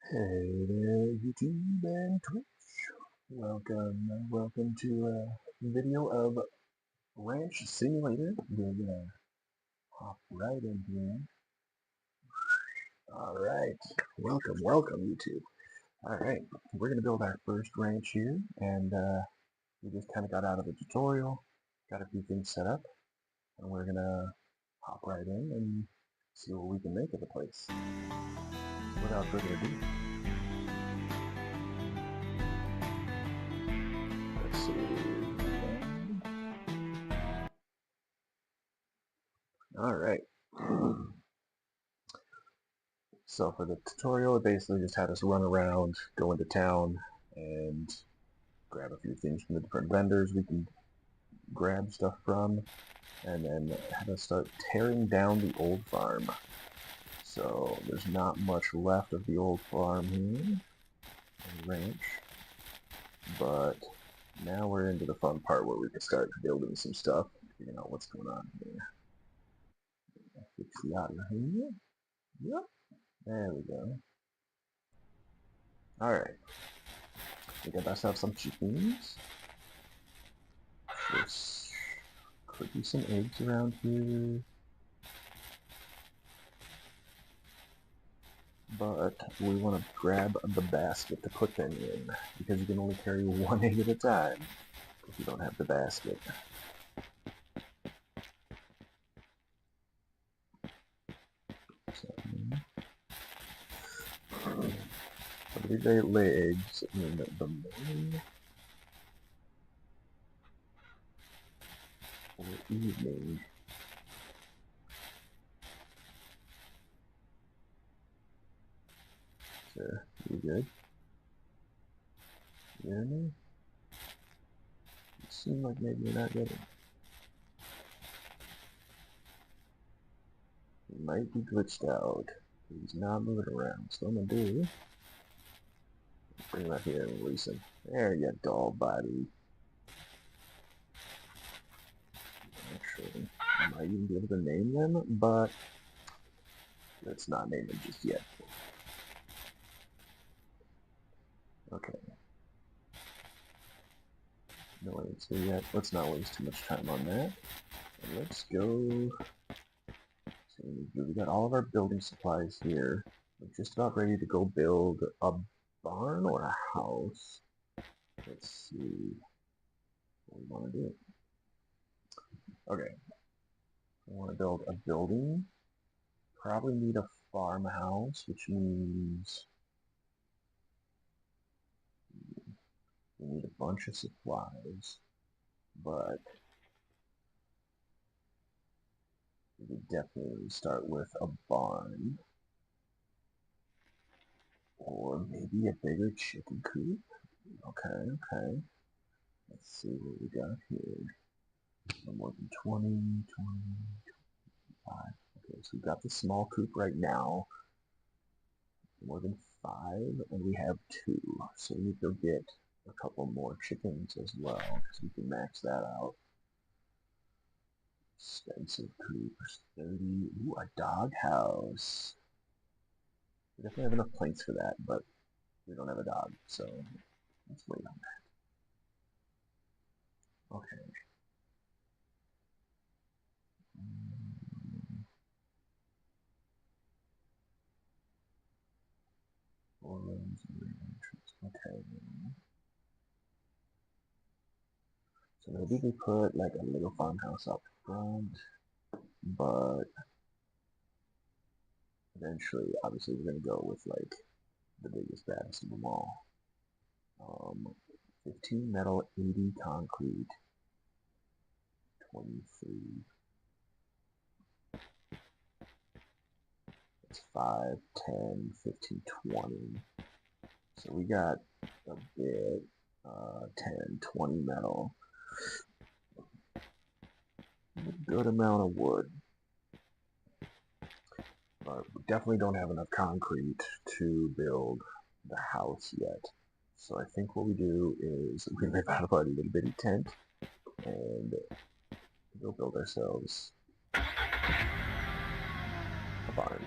Hey there, YouTube and Twitch. Welcome to a video of Ranch Simulator. We're gonna hop right in here. Alright, welcome YouTube. Alright, we're gonna build our first ranch here, and we just kind of got out of the tutorial, got a few things set up, and we're gonna hop right in and see what we can make of the place. So without further ado, let's see. Alright. So for the tutorial, it basically just had us run around, go into town, and grab a few things from the different vendors we can grab stuff from, and then had us start tearing down the old farm. So there's not much left of the old farm here, the ranch, but now we're into the fun part where we can start building some stuff, figuring out what's going on here. Fix the audio here. Yep, there we go. Alright. We got ourselves some chickens. There's could be some eggs around here. But we want to grab the basket to put them in, because you can only carry one egg at a time if you don't have the basket. So, I believe they lay eggs in the morning or evening. So, you good? You hear me? You seem like maybe you're not getting it. He might be glitched out. He's not moving around, so I'm gonna do. Bring him up here and release him. There you doll body. Actually, I might even be able to name them, but let's not name them just yet. Okay. No eggs here yet. Let's not waste too much time on that. And let's go. So we got all of our building supplies here. We're just about ready to go build a barn or a house. Let's see what we want to do. Okay. I want to build a building. Probably need a farmhouse, which means we need a bunch of supplies. But we could definitely start with a barn. Or maybe a bigger chicken coop. Okay. Let's see what we got here. No more than 20, 25. Okay, so we've got the small coop right now. More than 5, and we have 2. So we need to get a couple more chickens as well, because we can max that out. Expensive coop, 30. Ooh, a dog house. We definitely have enough plates for that, but we don't have a dog, so let's wait on that. Okay. Four rooms and rear entrance. Okay. So maybe we put like a little farmhouse up front, but eventually, obviously, we're gonna go with like the biggest, baddest of them all. 15 metal, 80 concrete, 23. That's 5, 10, 15, 20. So we got a bit, 10, 20 metal. A good amount of wood. But we definitely don't have enough concrete to build the house yet. So I think what we do is we rip out of our little bitty tent and go build ourselves a barn.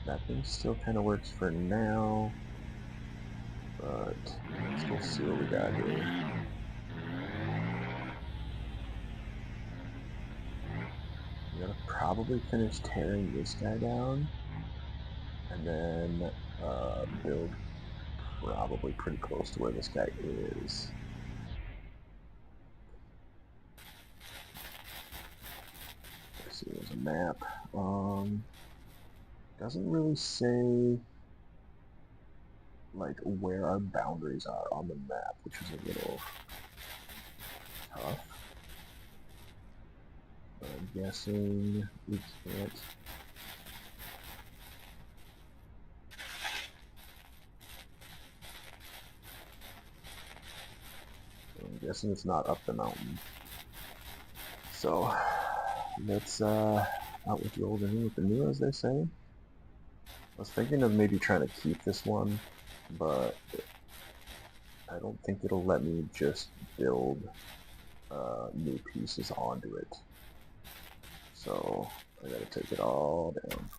That thing still kind of works for now, but let's go see what we got here. I'm gonna probably finish tearing this guy down, and then build probably pretty close to where this guy is. Let's see, there's a map. Doesn't really say like where our boundaries are on the map, which is a little tough. But I'm guessing we can't. I'm guessing it's not up the mountain. So let's out with the old and in with the new, as they say. I was thinking of maybe trying to keep this one, but I don't think it'll let me just build new pieces onto it. So I gotta take it all down.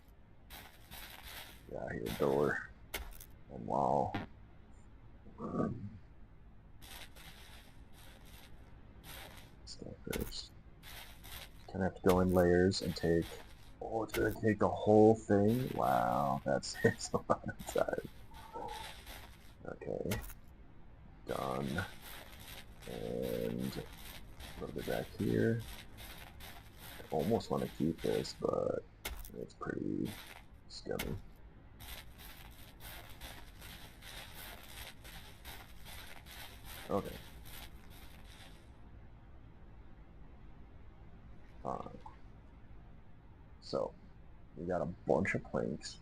Yeah, here, door and wall. Stuff first. Kind of have to go in layers and take. Oh, it's gonna take the whole thing. Wow, that saves a lot of time. Okay, done. And a little bit back here. I almost want to keep this, but it's pretty scummy. Okay. Fine. So, we got a bunch of planks,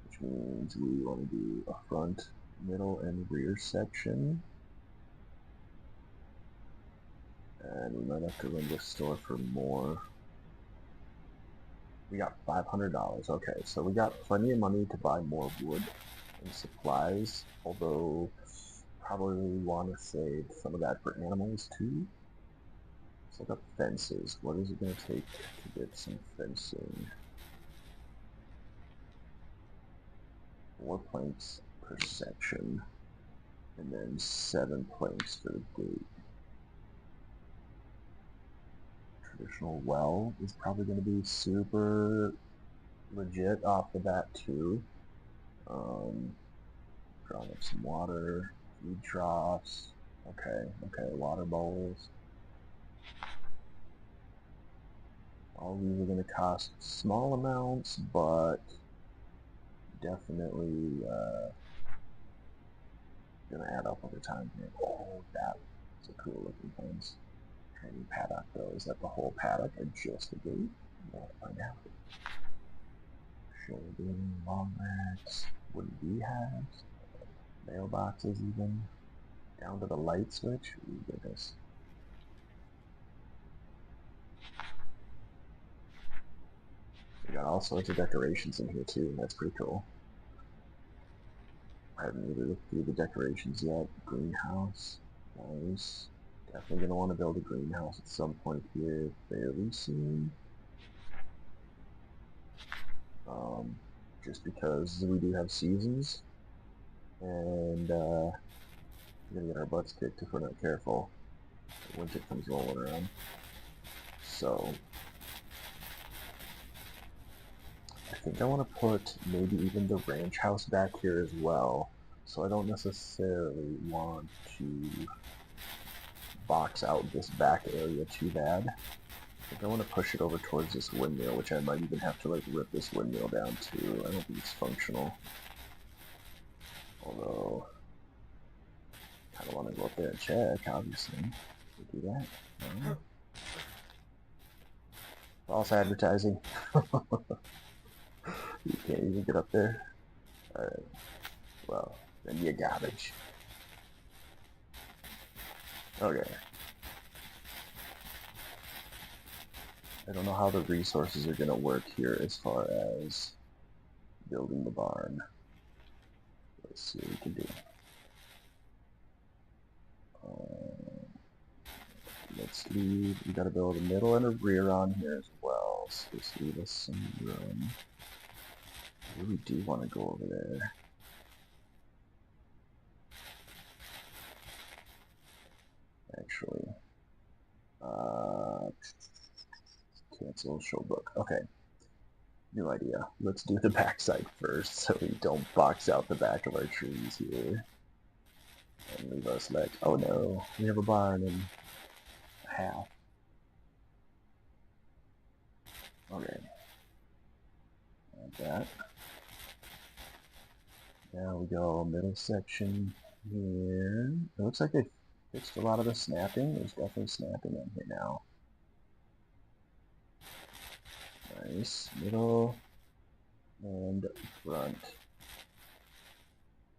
which means we want to do a front, middle, and rear section. And we might have to run this store for more. We got $500. Okay, so we got plenty of money to buy more wood and supplies, although probably want to save some of that for animals too. Let's look up fences. What is it going to take to get some fencing? 4 planks per section, and then 7 planks for the gate. Traditional well is probably going to be super legit off the bat too. Drawing up some water, feed troughs. Okay, water bowls. All these are going to cost small amounts, but definitely going to add up over time here. Oh, that's a cool looking fence. Training paddock though. Is that the whole paddock or just the gate? We'll find out. Shoulder, long racks, wooden beehives, mailboxes even, down to the light switch. Ooh, goodness. We got all sorts of decorations in here too, and that's pretty cool. I haven't really looked through the decorations yet. Greenhouse, nice. Definitely gonna want to build a greenhouse at some point here fairly soon. Just because we do have seasons, and we're gonna get our butts kicked if we're not careful. Winter comes rolling around. So I think I want to put maybe even the ranch house back here as well. So I don't necessarily want to box out this back area too bad. I think I want to push it over towards this windmill, which I might even have to like rip this windmill down too. I don't think it's functional. Although, I kind of want to go up there and check, obviously. We do that. No. False advertising. You can't even get up there. Alright. Well, then you garbage. Okay. I don't know how the resources are going to work here as far as building the barn. Let's see what we can do. Let's leave, we gotta build a middle and a rear on here as well, so let's leave us some room. I really do want to go over there. Actually, cancel show book. Okay, new idea. Let's do the backside first, so we don't box out the back of our trees here, and leave us like, oh no, we have a barn and a half. Okay, like that. Now we go middle section here. It looks like they fixed a lot of the snapping. There's definitely snapping in here now. Nice. Middle and front.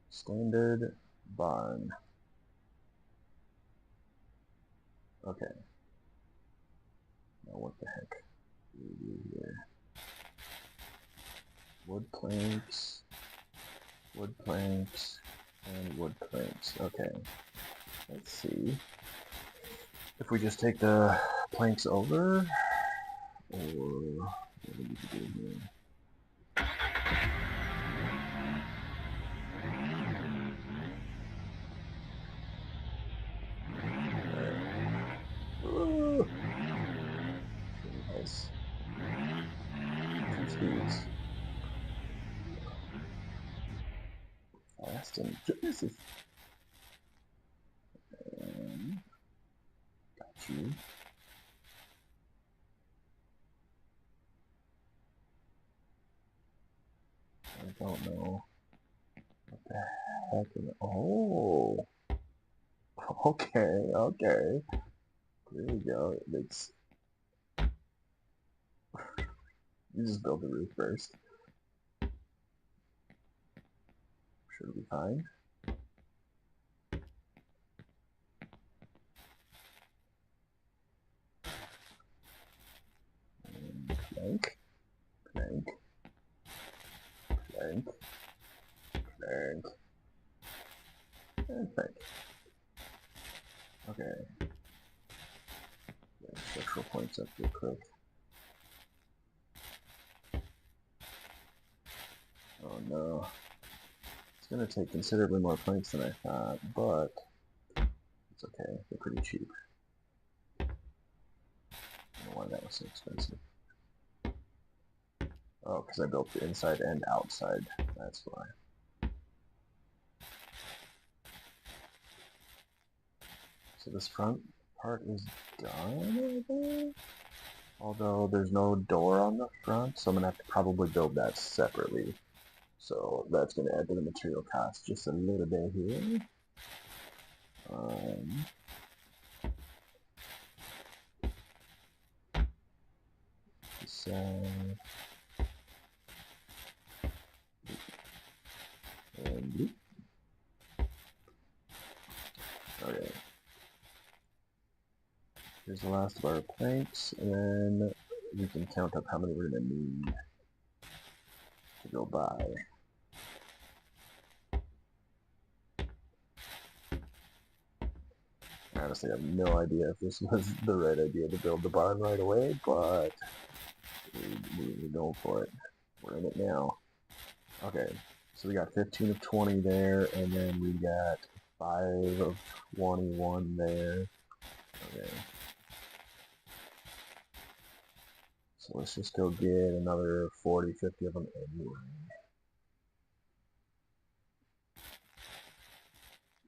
Standard barn. Okay. Now what the heck do we do here? Wood planks, and wood planks. Okay. Let's see. If we just take the planks over, or what do we do here? Nice. 2 speeds. Fast and fitness is. Got you. I don't know what the heck is it? Oh, okay, okay. There we go. It's you just build the roof first. Should be fine. And plank, plank, plank, plank, and plank. Okay. Get structural points up real quick. Oh no. It's gonna take considerably more planks than I thought, but it's okay. They're pretty cheap. I don't know why that was so expensive. Oh, because I built the inside and outside. That's why. So this front part is done, I think? Although there's no door on the front, so I'm gonna have to probably build that separately. So that's gonna add to the material cost just a little bit here. And okay. Here's the last of our planks, and then we can count up how many we're gonna need to go by. Honestly, I have no idea if this was the right idea to build the barn right away, but we're going for it. We're in it now. Okay, so we got 15 of 20 there, and then we got 5 of 21 there. Okay. So let's just go get another 40, 50 of them anyway.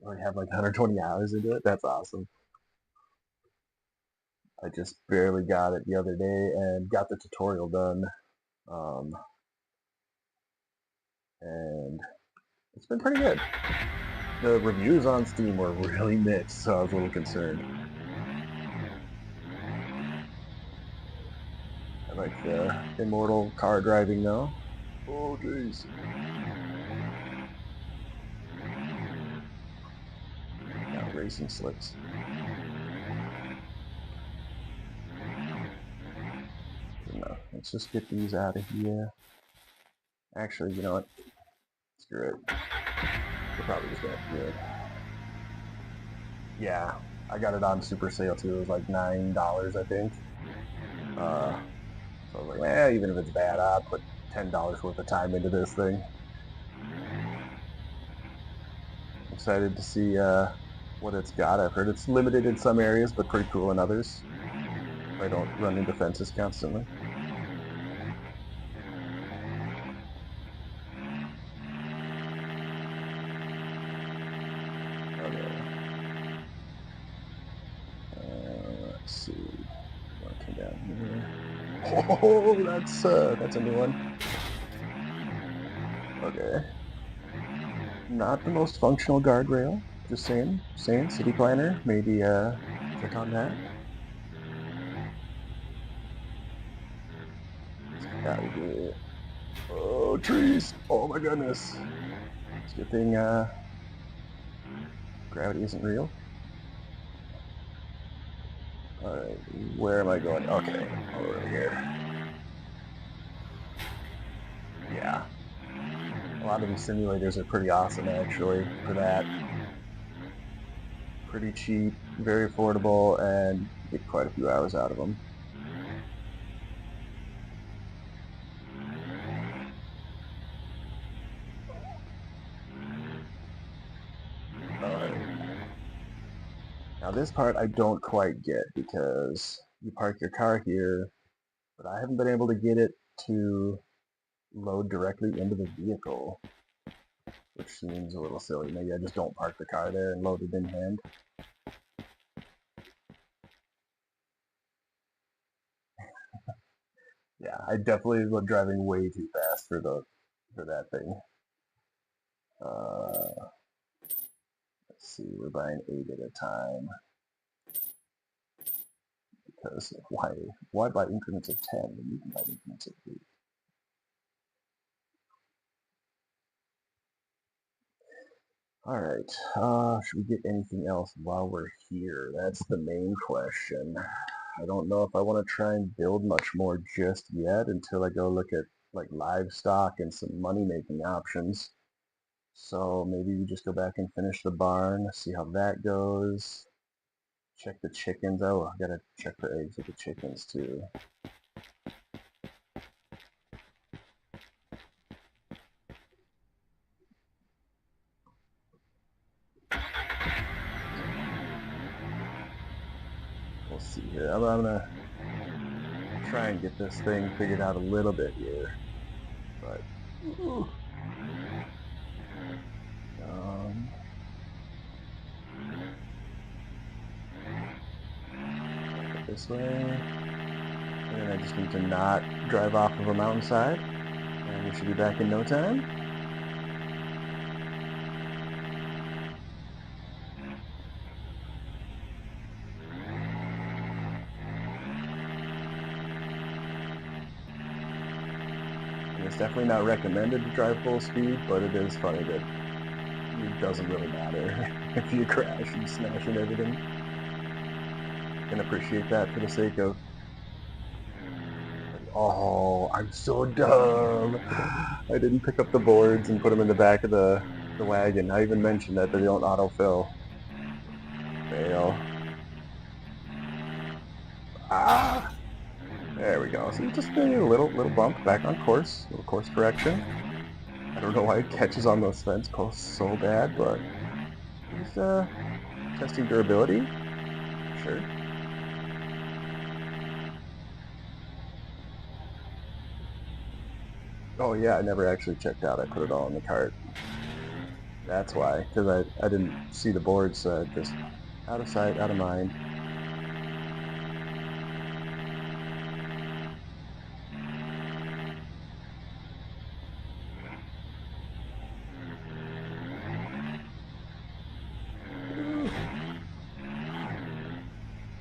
I have like 120 hours into it. That's awesome. I just barely got it the other day and got the tutorial done. And it's been pretty good. The reviews on Steam were really mixed, so I was a little concerned. I like the immortal car driving though. Oh jeez. Got racing slicks. Enough. Let's just get these out of here. Actually, you know what? Screw it. We're probably just gonna do it. Yeah, I got it on super sale too. It was like $9, I think. So I was like, even if it's bad, I'll put $10 worth of time into this thing. Excited to see what it's got. I've heard it's limited in some areas, but pretty cool in others. If I don't run into fences constantly. Okay. Let's see. Come down here. Oh, that's a new one. Okay. Not the most functional guardrail. Just saying, city planner, maybe check on that. Gotta get. Oh, trees! Oh my goodness! It's a good thing gravity isn't real. Alright, where am I going? Okay, over here. Yeah. A lot of these simulators are pretty awesome actually for that. Pretty cheap, very affordable, and you get quite a few hours out of them. Now this part I don't quite get because you park your car here, but I haven't been able to get it to load directly into the vehicle, which seems a little silly. Maybe I just don't park the car there and load it in hand. Yeah, I definitely was driving way too fast for that thing. Let's see, we're buying 8 at a time. Because why buy increments of 10 when you can buy increments of 8? Alright, should we get anything else while we're here? That's the main question. I don't know if I want to try and build much more just yet until I go look at like livestock and some money-making options. So maybe we just go back and finish the barn, see how that goes. Check the chickens. Oh, I gotta check the eggs with the chickens too. We'll see here. I'm gonna try and get this thing figured out a little bit here. But this way, and I just need to not drive off of a mountainside, and we should be back in no time. And it's definitely not recommended to drive full speed, but it is funny that it doesn't really matter if you crash and smash and everything. Can appreciate that for the sake of. Oh, I'm so dumb. I didn't pick up the boards and put them in the back of the wagon. I even mentioned that they don't autofill. Fail. Ah! There we go. So just a little bump back on course. Little course correction. I don't know why it catches on those fence posts so bad, but he's testing durability. Sure. Oh yeah, I never actually checked out. I put it all in the cart. That's why, because I didn't see the board, so I just out of sight, out of mind.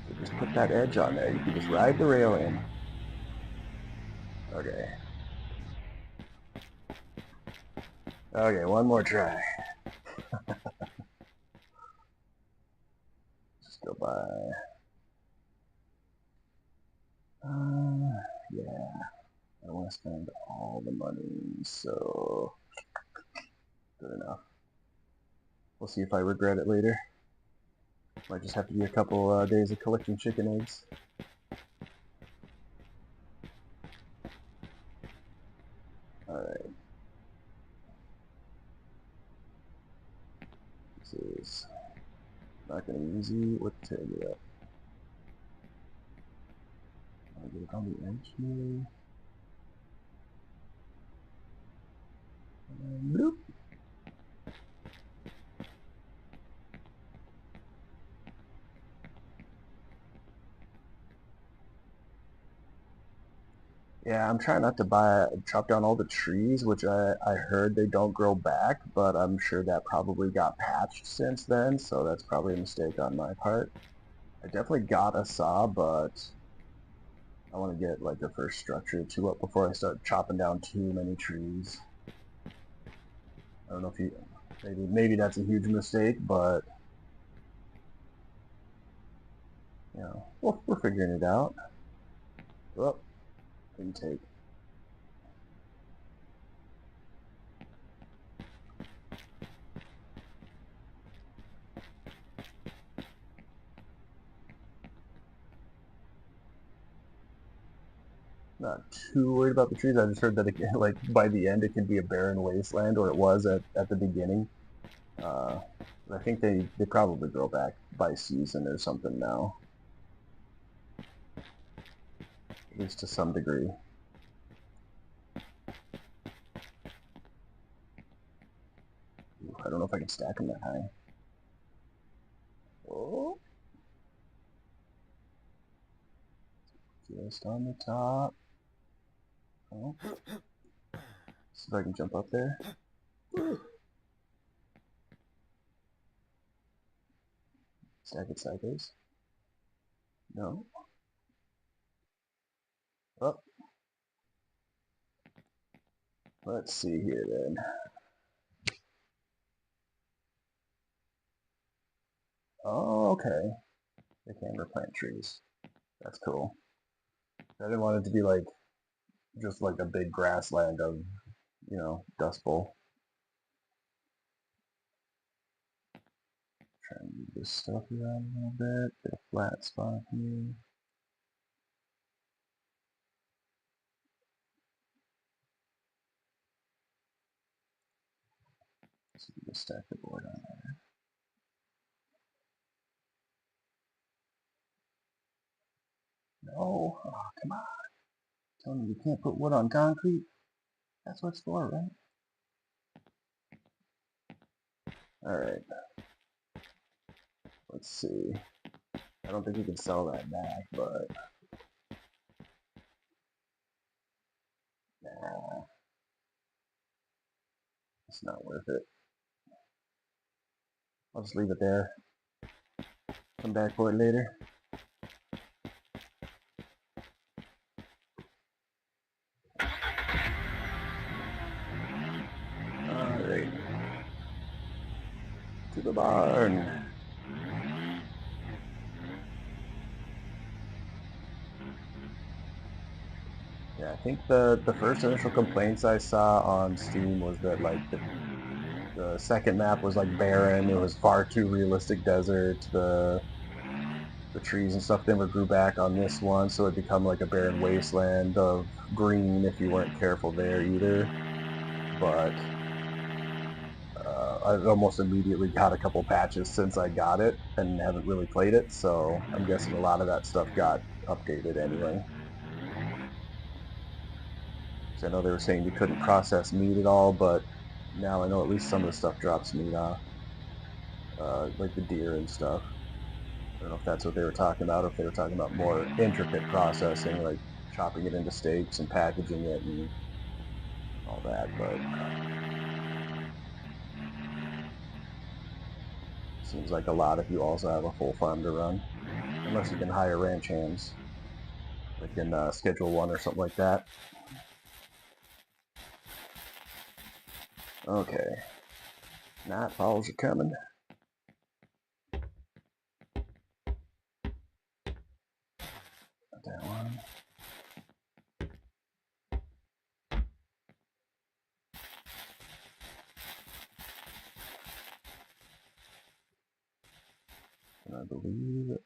So just put that edge on there. You can just ride the rail in. Okay. Okay, one more try. Just go by. Yeah. I don't want to spend all the money, so good enough. We'll see if I regret it later. Might just have to be a couple days of collecting chicken eggs. Alright. This is not gonna be easy. What to tell you that? I'll get it on the edge here. And bloop. Yeah, I'm trying not to chop down all the trees, which I heard they don't grow back, but I'm sure that probably got patched since then, so that's probably a mistake on my part. I definitely got a saw, but I want to get like the first structure or two up before I start chopping down too many trees. I don't know if maybe that's a huge mistake, but you know, we're figuring it out. Oh, intake. Not too worried about the trees. I just heard that like by the end it can be a barren wasteland, or it was at the beginning. I think they probably grow back by season or something now, at least to some degree. Ooh, I don't know if I can stack them that high. Oh, just on the top. Oh, see if I can jump up there. Ooh. Stack it sideways. No. Oh, let's see here then. Oh, okay. They can replant trees. That's cool. I didn't want it to be like just like a big grassland of, Dust Bowl. Try and move this stuff around a little bit. Get a flat spot here. So we just stack the board on there. No, oh, come on. Telling you can't put wood on concrete. That's what it's for, right? All right. Let's see. I don't think we can sell that back, but nah, it's not worth it. I'll just leave it there. Come back for it later. All right. To the barn. Yeah, I think the first initial complaints I saw on Steam was that like the second map was like barren. It was far too realistic desert. The trees and stuff never grew back on this one, so it become like a barren wasteland of green if you weren't careful there either. But I almost immediately got a couple patches since I got it and haven't really played it, so I'm guessing a lot of that stuff got updated anyway. So I know they were saying you couldn't process meat at all, but now I know at least some of the stuff drops meat off, like the deer and stuff. I don't know if that's what they were talking about, or if they were talking about more intricate processing, like chopping it into steaks and packaging it and all that, but seems like a lot if you also have a full farm to run, unless you can hire ranch hands, like in Schedule 1 or something like that. Okay, nightfalls are coming. Got that one. And I believe,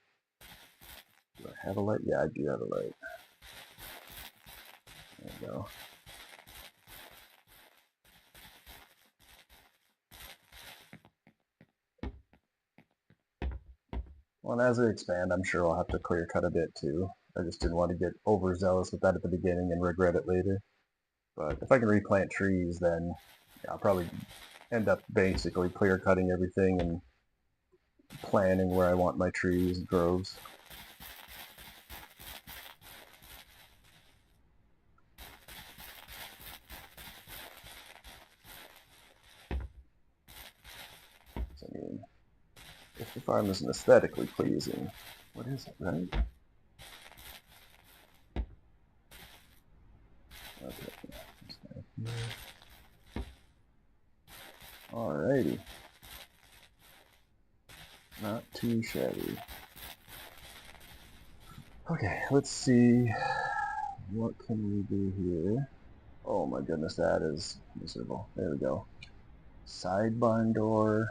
do I have a light? Yeah, I do have a light. There we go. Well, and as we expand, I'm sure I'll have to clear cut a bit too. I just didn't want to get overzealous with that at the beginning and regret it later. But if I can replant trees, then yeah, I'll probably end up basically clear cutting everything and planning where I want my trees and groves. So, I mean, if the farm isn't aesthetically pleasing, what is it, right? Okay. Alrighty. Not too shabby. Okay, let's see. What can we do here? Oh my goodness, that is miserable. There we go. Side barn door.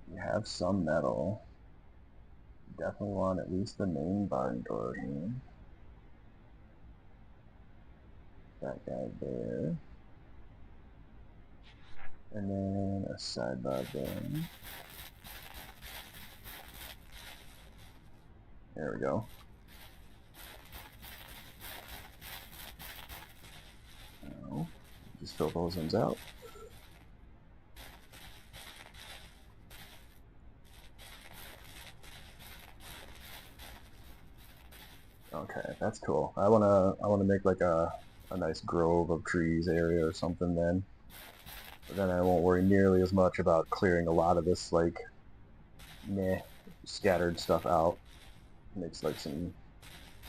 We have some metal. Definitely want at least the main barn door here. That guy there. And then a sidebar there. There we go. Now, just fill those ones out. Okay, that's cool. I wanna make like a nice grove of trees area or something then. But then I won't worry nearly as much about clearing a lot of this like meh scattered stuff out. Makes like some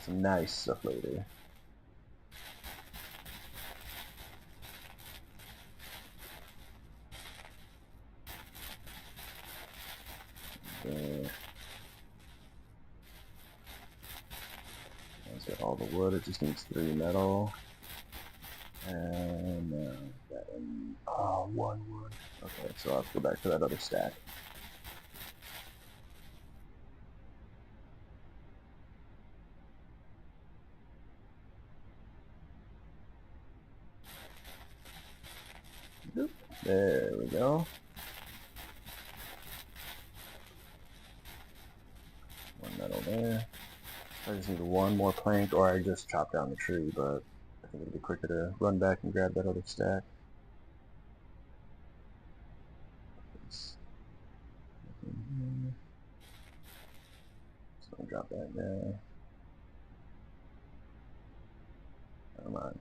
nice stuff later. There. Let's get all the wood. It just needs 3 metal. And that one. Oh, 1 wood. Okay, so I'll have to go back to that other stack. There we go. 1 metal there. I just need 1 more plank, or I just chop down the tree, but I think it'll be quicker to run back and grab that other stack. Just gonna drop that there. Come on.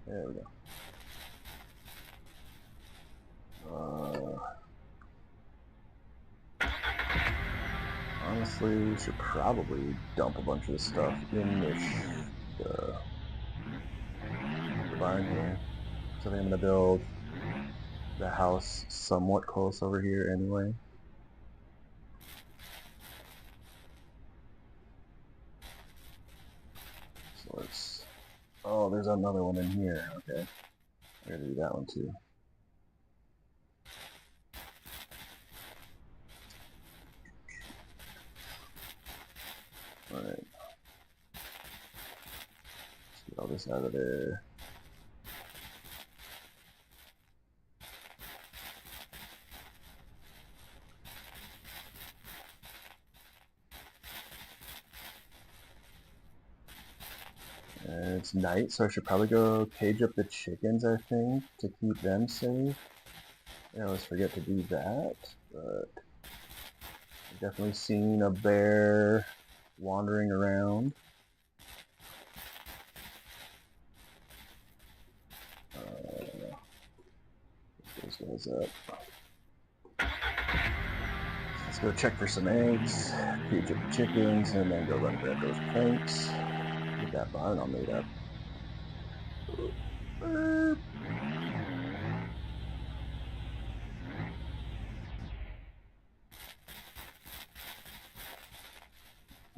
There we go. Honestly, we should probably dump a bunch of this stuff in this barn here. So I think I'm gonna build the house somewhat close over here anyway. So let's. Oh, there's another one in here. Okay, I gotta do that one too. Alright. Let's get all this out of there. And it's night, so I should probably go cage up the chickens, I think, to keep them safe. I always forget to do that, but I've definitely seen a bear wandering around. Those guys up. Let's go check for some eggs, feed up the chickens, and then go run and grab those planks. Get that barn all made up. There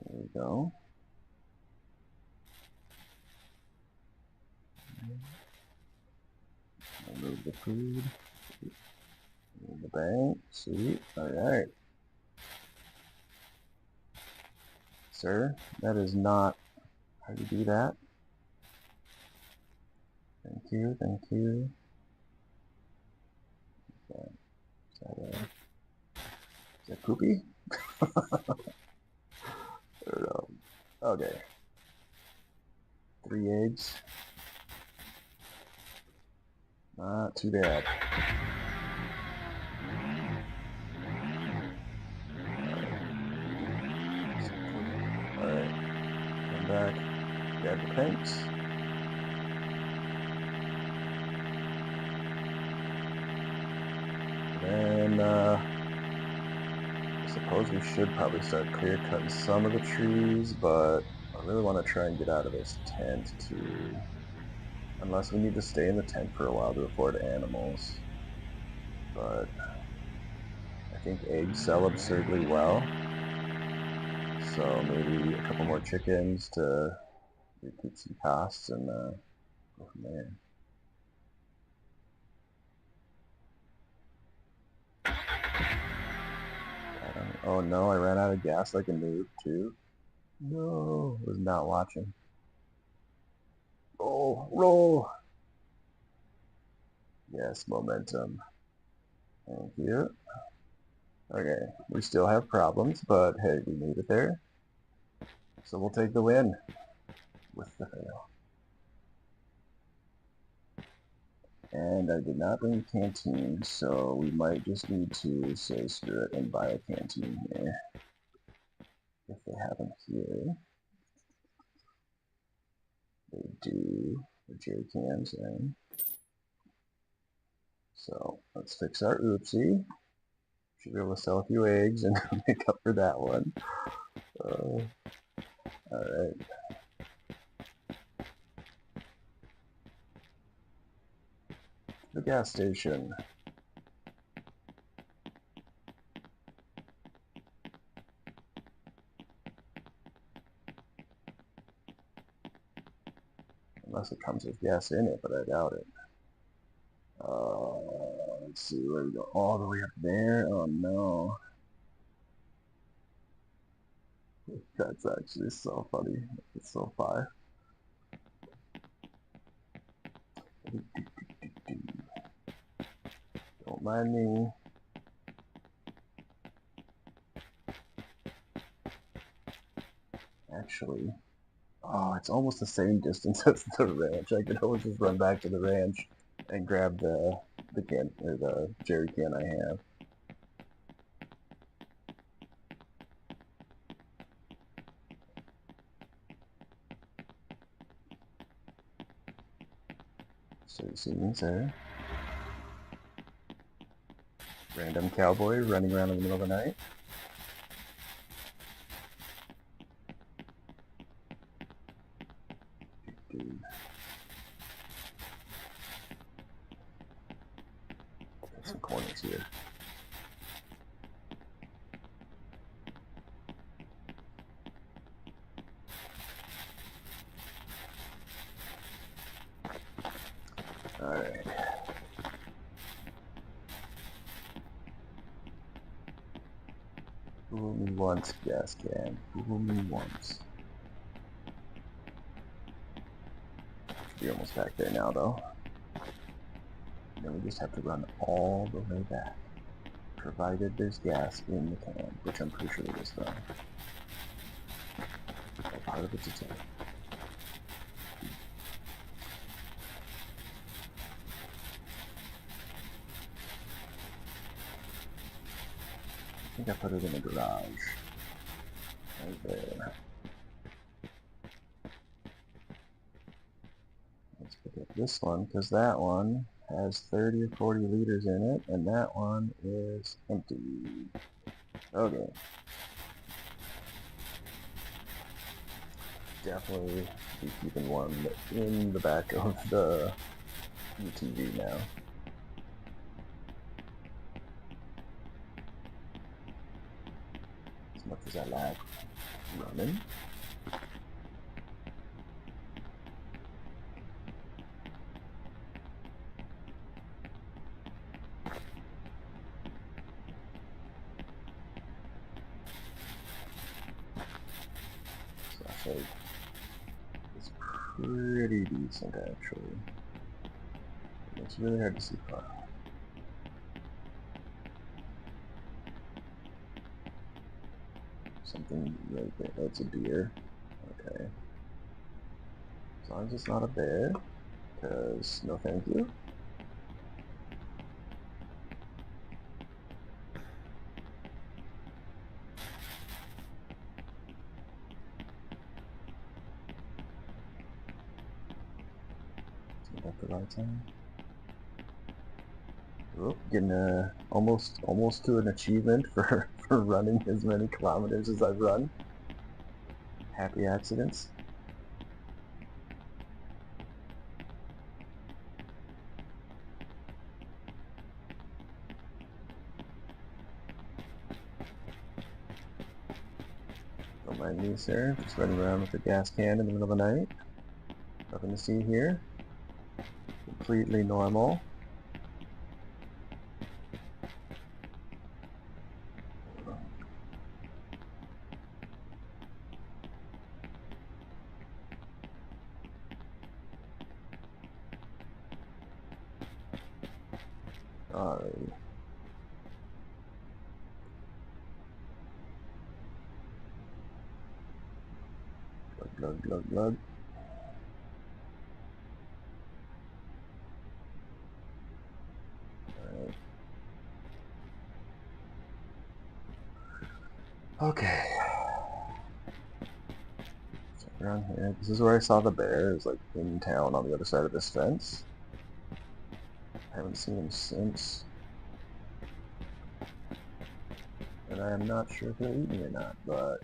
we go. Move the food. Move the bank. Sweet. Alright. Sir, that is not how you do that. Thank you, thank you. Okay. Is that poopy? I don't know. Okay. 3 eggs. Not too bad. Alright. Come back. Grab the pinks. And I suppose we should probably start clear cutting some of the trees, but I really want to try and get out of this tent too. Unless we need to stay in the tent for a while to afford animals. But I think eggs sell absurdly well. So maybe a couple more chickens to recoup some costs and go from there. Oh no, I ran out of gas like a noob too. No, was not watching. Oh, roll! Yes, momentum. Thank you. Okay, we still have problems, but hey, we made it there. So we'll take the win with the fail. And I did not bring a canteen, so we might just need to say screw it and buy a canteen here. If they have them here. They do. The jerry cans in. So let's fix our oopsie. Should be able to sell a few eggs and make up for that one. Alright. The gas station. Unless it comes with gas in it, but I doubt it. Let's see where we go. All the way up there? Oh no. That's actually so funny. It's so far. Don't mind me. Actually, oh, it's almost the same distance as the ranch. I could always just run back to the ranch and grab the can or the jerry can I have. So you see me, sir. Random cowboy running around in the middle of the night. Dude. Got some corners here. Alright. Fool me once, gas can. Fool me once. You're almost back there now, though. Then we just have to run all the way back. Provided there's gas in the can, which I'm pretty sure there is, though. That part of it's a tip. I think I put it in the garage. Right there. Let's pick up this one, because that one has 30 or 40 liters in it, and that one is empty. Okay. Definitely be keeping one in the back of the UTV now. As much as I like running. So I think it's pretty decent actually. It's really hard to see far. something right there. Oh, it's a deer. Okay. As long as it's not a bear, because no thank you. Is that the right time? Oh, getting almost to an achievement for running as many kilometers as I've run. Happy accidents. Don't mind me, sir. Just running around with a gas can in the middle of the night. Nothing to see here. Completely normal. Alrighty. Glug, glug, glug, glug. Alright. Okay. Check around here. This is where I saw the bear. It was like in town on the other side of this fence. I haven't seen him since. And I am not sure if he'll eat me or not, but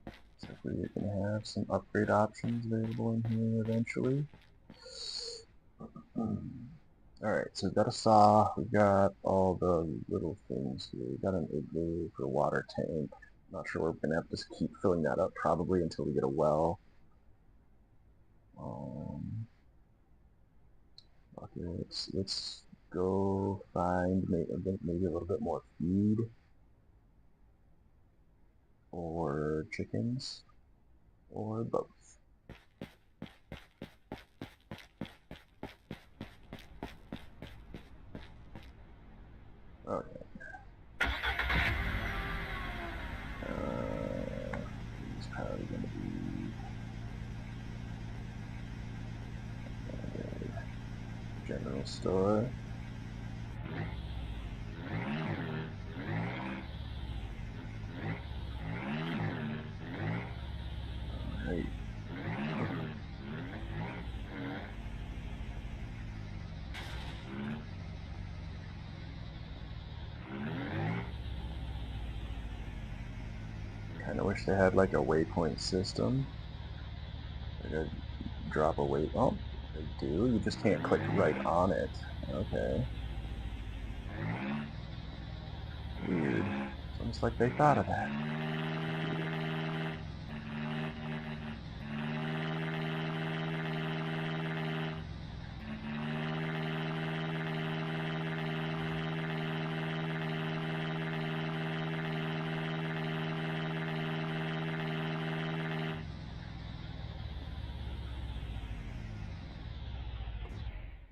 looks like we're gonna have some upgrade options available in here eventually. Alright, so we've got a saw, we've got all the little things here. We've got an igloo for a water tank. Not sure we're gonna have to keep filling that up probably until we get a well. Okay, let's go find maybe a little bit more feed or chickens or both. Okay. It's probably going to be general store. Alright. Kinda wish they had like a waypoint system. They could drop a waypoint. Oh, they do. You just can't click right on it. Okay. Weird. It's almost like they thought of that.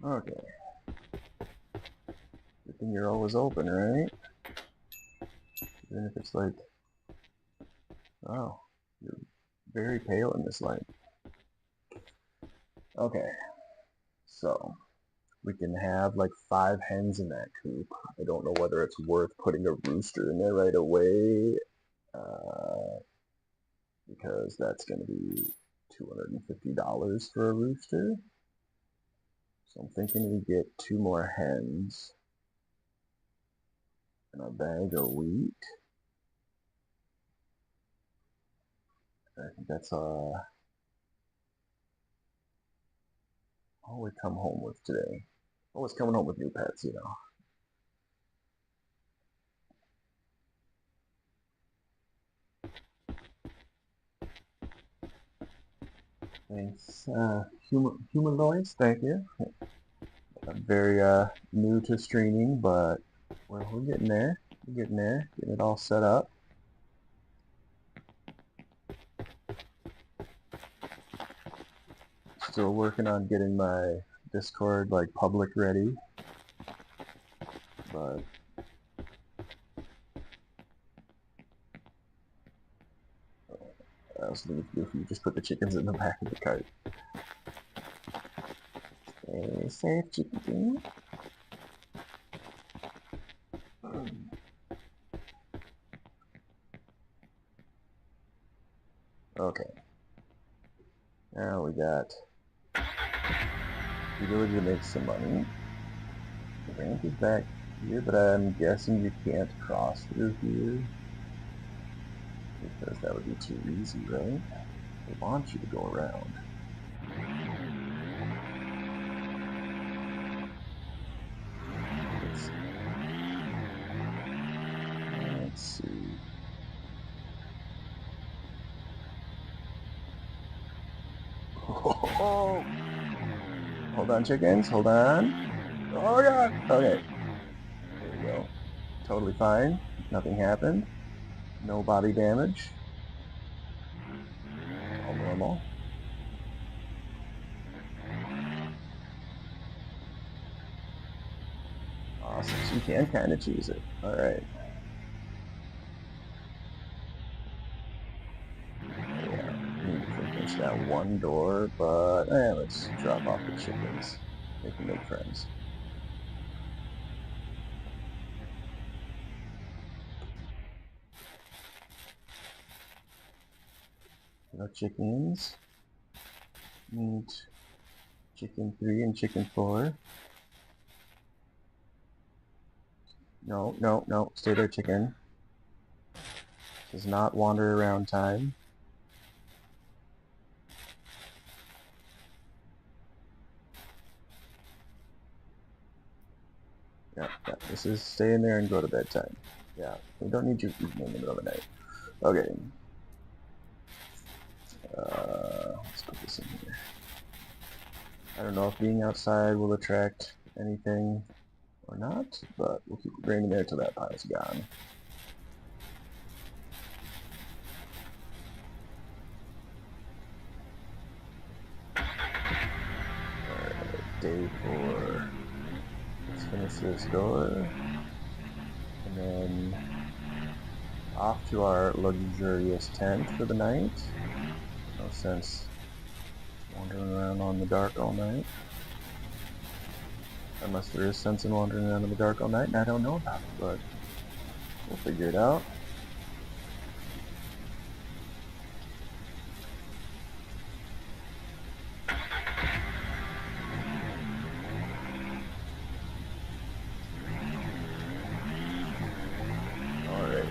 Okay. Good thing you're always open, right? Even if it's like, oh, you're very pale in this light. Okay, so we can have like 5 hens in that coop. I don't know whether it's worth putting a rooster in there right away, because that's going to be $250 for a rooster. So I'm thinking we get 2 more hens and a bag of wheat. I think that's all we come home with today. Always coming home with new pets, you know. Thanks, humanoids. Thank you. I'm very new to streaming, but we're getting there. We're getting there. Getting it all set up. Still working on getting my Discord like public ready, but I was thinking if you just put the chickens in the back of the cart. Stay safe, chicken. Okay. Now we got the ability to make some money. The ramp is back here, but I'm guessing you can't cross through here. Because that would be too easy, right? They want you to go around. Let's see. Oh! Hold on, chickens. Hold on. Oh, God! Okay. There we go. Totally fine. Nothing happened. No body damage. All normal. Awesome. So you can kind of choose it. Alright. Yeah. Need to finish that one door, but let's drop off the chickens. They can make friends. No chickens. Need chicken 3 and chicken 4. No, no, no. Stay there, chicken. This is not wander around time. Yeah, yeah. This is stay in there and go to bedtime. Yeah, we don't need you eating in the middle of the night. Okay. Let's put this in here. I don't know if being outside will attract anything or not, but we'll keep the grain in there till that pile's gone. Alright, day 4. Let's finish this door. And then off to our luxurious tent for the night. No sense wandering around on the dark all night. Unless there is sense in wandering around in the dark all night, and I don't know about it, but we'll figure it out. Alright.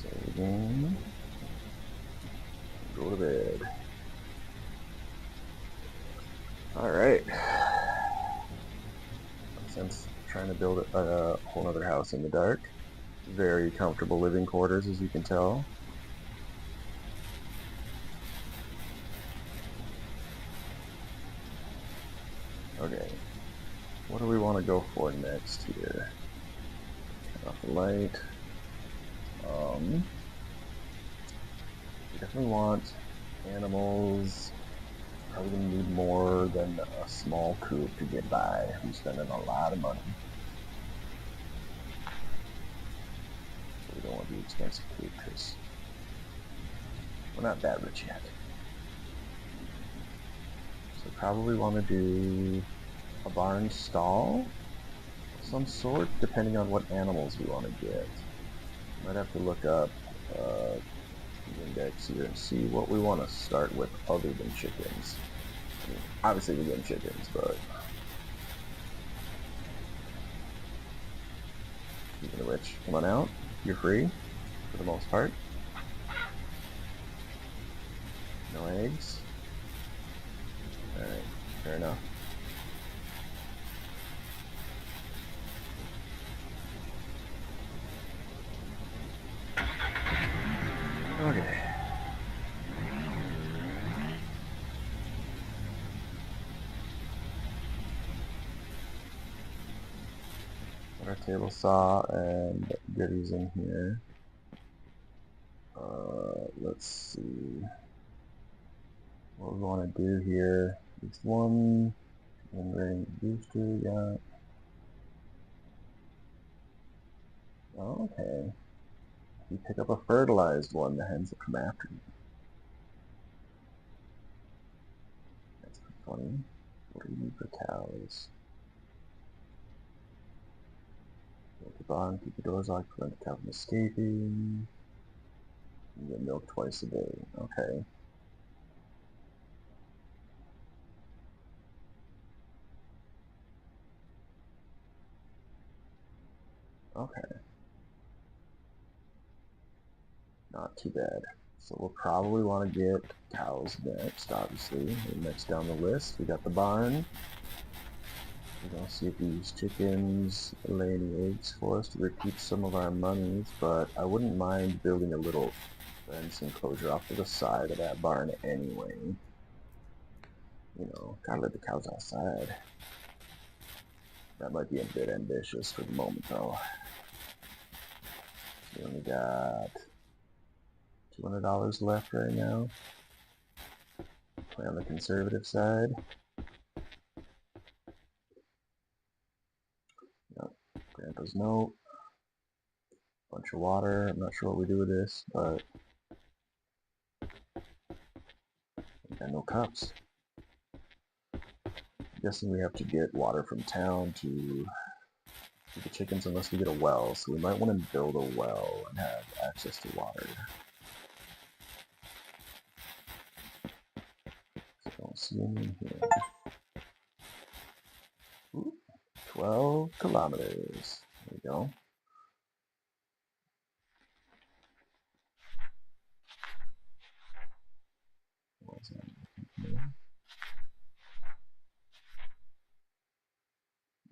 Saving. Go to bed. Alright. Since trying to build a whole other house in the dark. Very comfortable living quarters, as you can tell. Okay. What do we want to go for next here? Turn off the light. We definitely want animals. Probably gonna need more than a small coop to get by. We're spending a lot of money. So we don't want the expensive coop because we're not that rich yet. So probably want to do a barn stall of some sort, depending on what animals we want to get. Might have to look up the index here and see what we want to start with other than chickens. I mean, obviously we're getting chickens, but speaking of which, come on out. You're free for the most part. No eggs. Alright, fair enough. Okay. Put our table saw and goodies in here. Let's see. what we want to do here is one ring booster, yeah. Okay. If you pick up a fertilized one, the hens will come after you. That's funny. What do we need for cows? Build the barn, keep the doors locked, prevent the cow from escaping. You get milk twice a day. Okay. Okay. Not too bad. So we'll probably want to get cows next, obviously. Next down the list, we got the barn. We're going to see if these chickens lay any eggs for us to recoup some of our monies, but I wouldn't mind building a little fence enclosure off to the side of that barn anyway. You know, gotta let the cows outside. That might be a bit ambitious for the moment, though. So we only got $200 left right now. Play on the conservative side. Yep. Grandpa's note. Bunch of water. I'm not sure what we do with this, but we got no cups. I'm guessing we have to get water from town to the chickens unless we get a well, so we might want to build a well and have access to water. So I don't see any in here. Ooh, 12 kilometers. There we go.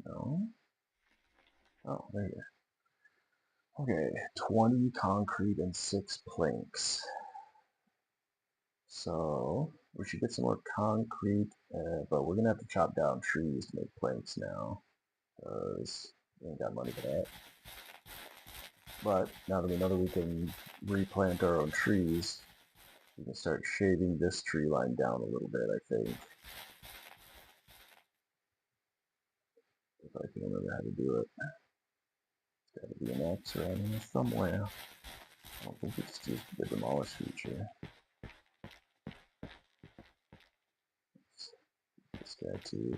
No. Oh, there you go. Okay, 20 concrete and 6 planks. So we should get some more concrete, but we're gonna have to chop down trees to make planks now, because we ain't got money for that. But now that we know that we can replant our own trees, we can start shaving this tree line down a little bit, I think. If I can remember how to do it. There's gotta be an X around here somewhere. I don't think it's just the demolish feature. This guy too.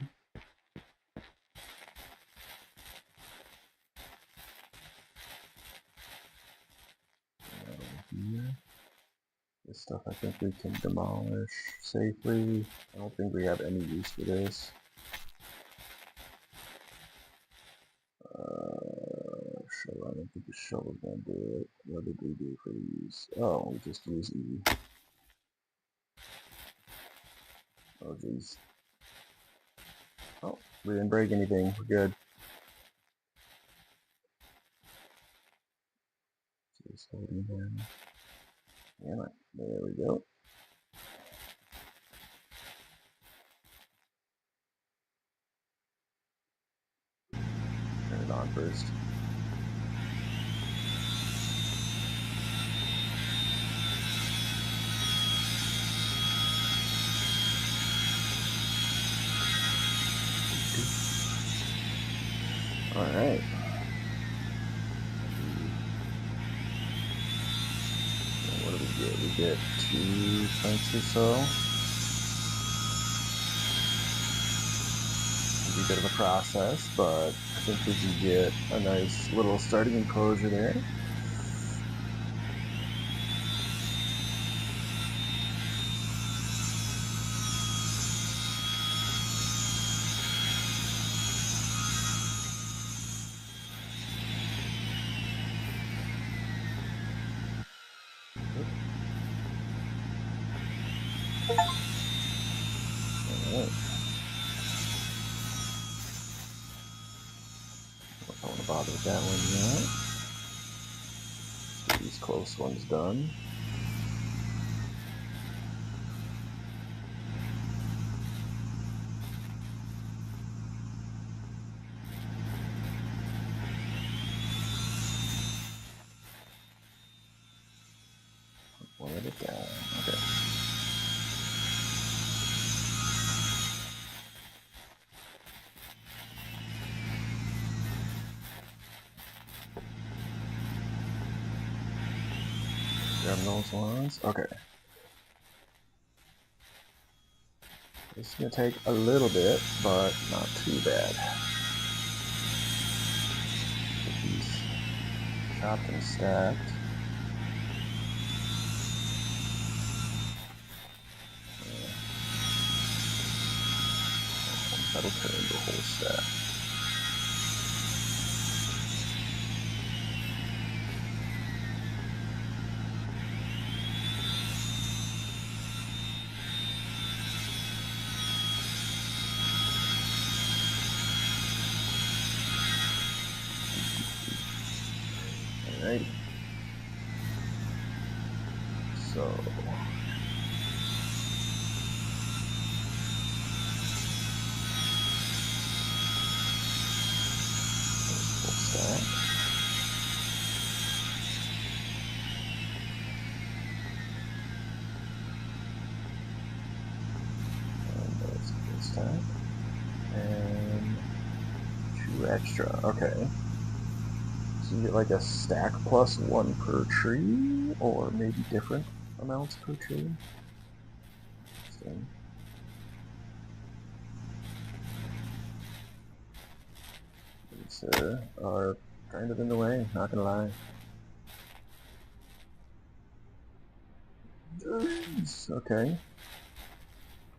Here. This stuff I think we can demolish safely. I don't think we have any use for this. Shovel. I don't think the shovel's gonna do it. What did we do for these? Oh, we just use E. Oh geez. Oh, we didn't break anything. We're good. Just holding him. Damn it. There we go. Turn it on first. Alright. What do we get? We get 2 planks or so. It'll be a bit of a process, but I think we can get a nice little starting enclosure there. Alright. I don't want to bother with that one yet. Get these close ones done. One at a time. Okay. One of those ones. Okay. This is gonna take a little bit, but not too bad. Get these chopped and stacked. That'll turn into a whole stack. Alrighty. So full stack. And there's a full stack. And 2 extra. Okay. So you get like a stack plus 1 per tree, or maybe different amounts per tree. Interesting. These are kind of in the way, not gonna lie. Okay.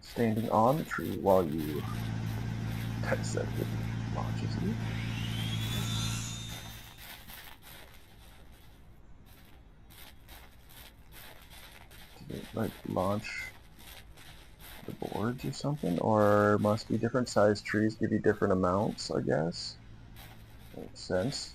Standing on the tree while you dissect it launches you. Did it like launch the boards or something? Or must be different sized trees give you different amounts, I guess. Makes sense.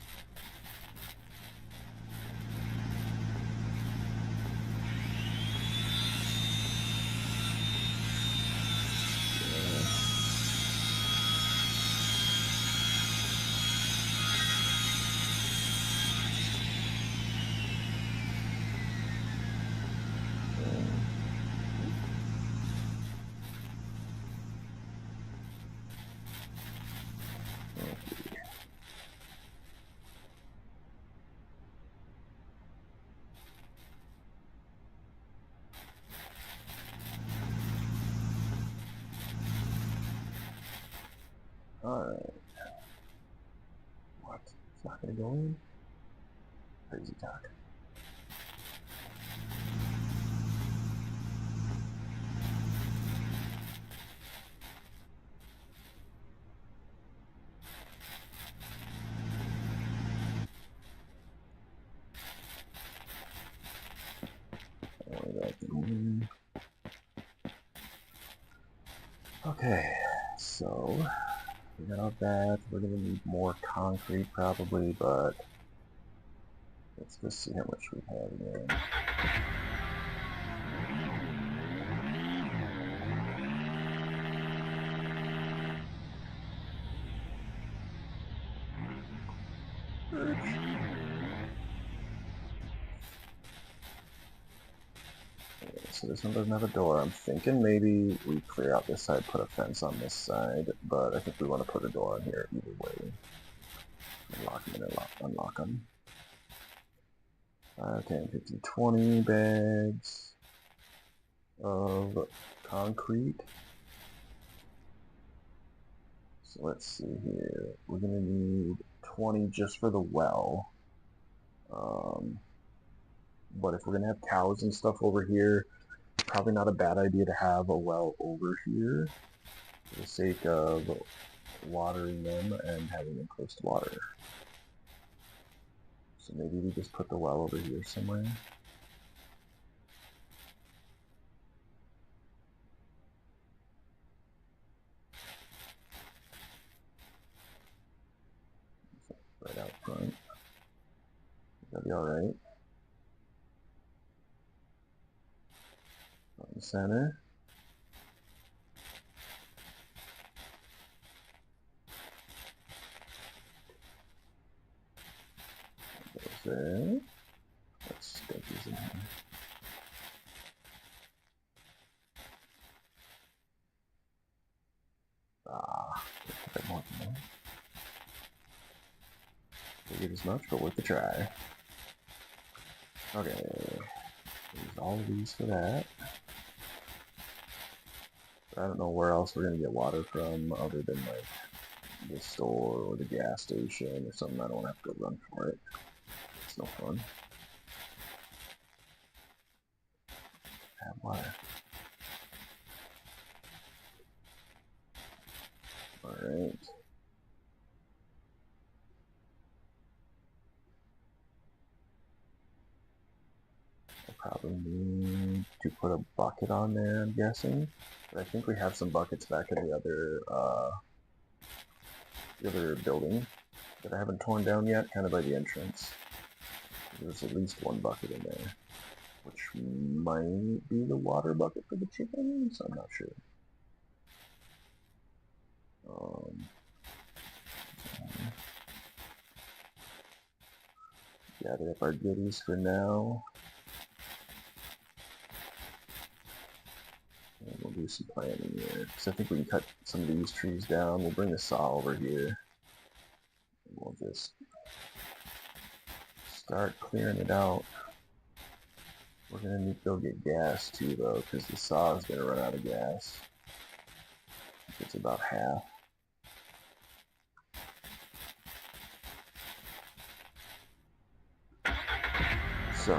Alright. What? It's not gonna go in? Crazy talk. Okay, so we got all that. We're gonna need more concrete probably, but let's just see how much we have again. So this one doesn't have a door. I'm thinking maybe we clear out this side, put a fence on this side, but I think we want to put a door on here either way. Unlock them and unlock them. 10, 15, 20 bags of concrete. So let's see here. We're gonna need 20 just for the well. But if we're gonna have cows and stuff over here, probably not a bad idea to have a well over here for the sake of watering them and having them close to water. So maybe we just put the well over here somewhere. Right out front. That'll be alright. On the center. There. Let's get these in here. A bit more than that. Figured as much, but worth a try. Okay. Use all of these for that. I don't know where else we're gonna get water from other than like the store or the gas station or something. I don't have to run for it. It's no fun. Have water. Alright. I probably need to put a bucket on there, I'm guessing. But I think we have some buckets back in the other building that I haven't torn down yet, kind of by the entrance. There's at least one bucket in there, which might be the water bucket for the chickens. I'm not sure. Gather up our goodies for now. And we'll do some planting here, because I think we can cut some of these trees down. We'll bring the saw over here. And we'll just start clearing it out. We're going to need to go get gas too, though, because the saw is going to run out of gas. It's about half. So,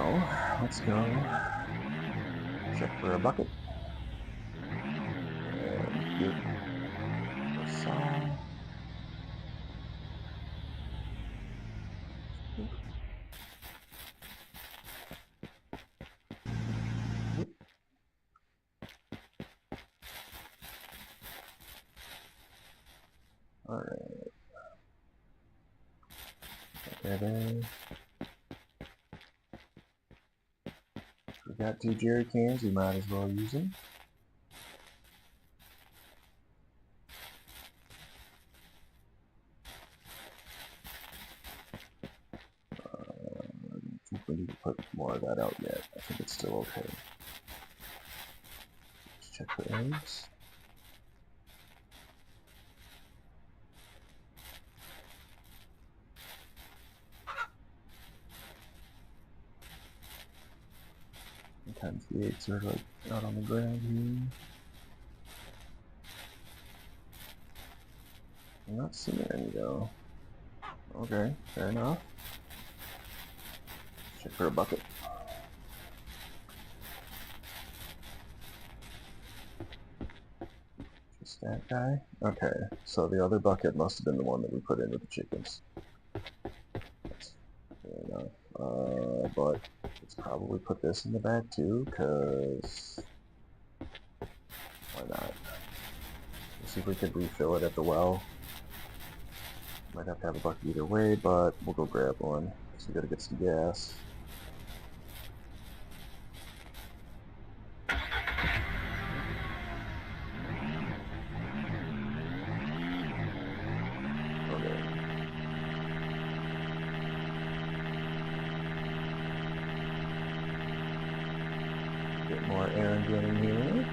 let's go check for a bucket. And get the saw. Alright. Okay, there. We got 2 jerry cans, we might as well use them. I think we need to put more of that out yet. I think it's still okay. Let's check for eggs. Sometimes the eggs are like out on the ground here. I'm not seeing any though. Okay, fair enough. Check for a bucket. Just that guy? Okay, so the other bucket must have been the one that we put in with the chickens. That's fair enough. But let's probably put this in the back too, because why not? Let's see if we could refill it at the well. Might have to have a bucket either way, but we'll go grab one. So we gotta get some gas. Okay. Get more air running here.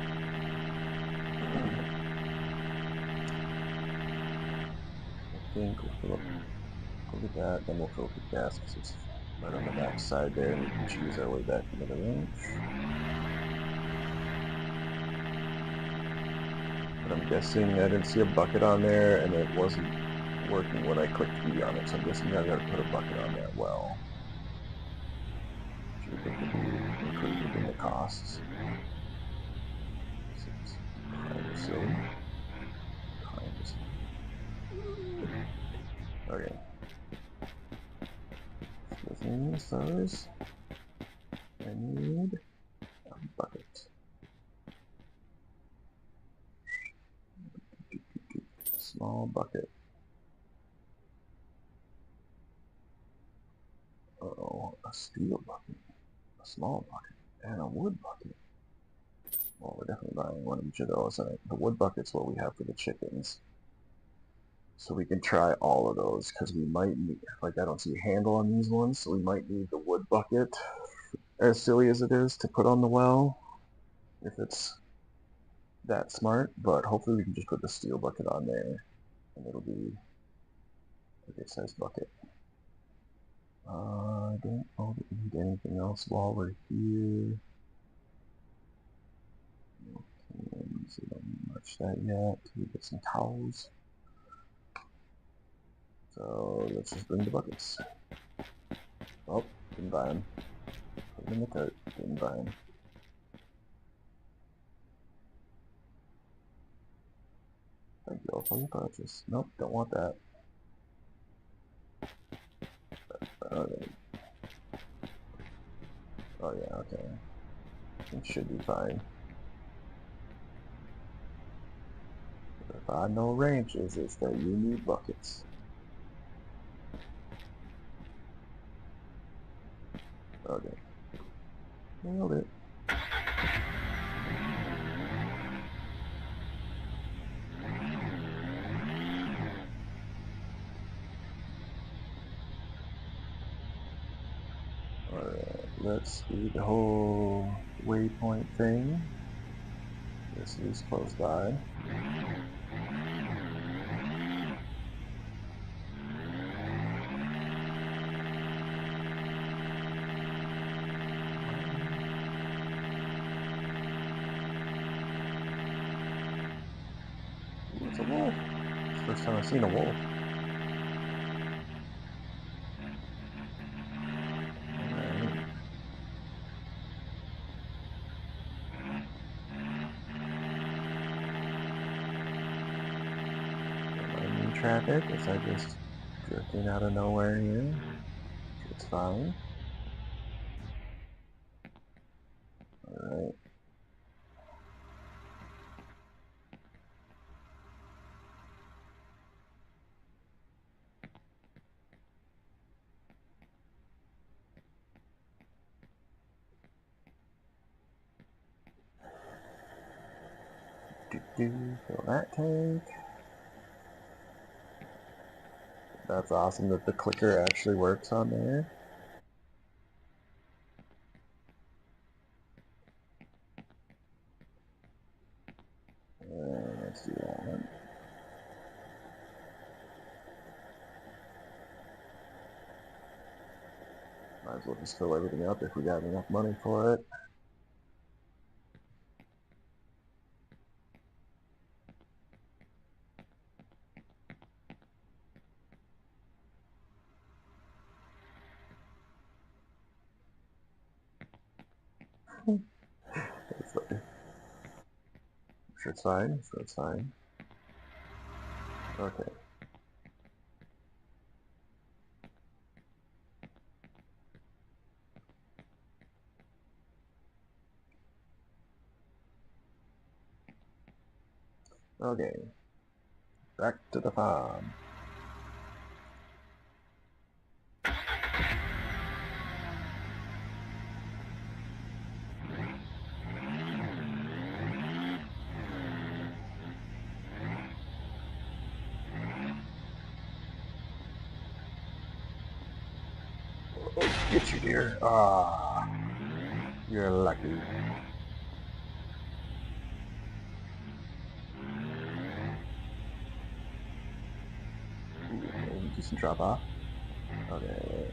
I think we'll fill up. Look at that, then we'll fill up with gas because it's right on the back side there, and we can choose our way back into the range. But I'm guessing I didn't see a bucket on there, and it wasn't working when I clicked E on it, so I'm guessing I gotta put a bucket on that well. Which we think would be included in the costs. It's kind of silly. Okay. Those. I need a bucket. A small bucket. Uh-oh, a steel bucket, a small bucket, and a wood bucket. Well, we're definitely buying one of each of those, and the wood bucket's what we have for the chickens. So we can try all of those, because we might need, like I don't see a handle on these ones, so we might need the wood bucket, as silly as it is, to put on the well, if it's that smart, but hopefully we can just put the steel bucket on there, and it'll be a good sized bucket. I don't know that we need anything else while we're here. so we don't need much of that yet. We get some towels. So let's just bring the buckets. Oh, didn't buy them. Put them in the cart. Didn't buy them. Thank you all for your purchase. Nope, don't want that. Okay. Oh yeah, okay. It should be fine. If I know ranches, it's that you need buckets. Okay. Nailed it. Alright, let's do the whole waypoint thing. This is close by. Ooh, it's a wolf. It's the first time I've seen a wolf. Alright. Traffic as I just drifting out of nowhere here. It's fine. Alright. Fill that tank. That's awesome that the clicker actually works on there. Let's do that one. Might as well just fill everything up if we got enough money for it. Sure it's fine. Sure it's fine. Okay. Okay. Back to the farm. Oh, get you, dear. Ah, you're lucky. Ooh, maybe just drop off. Okay.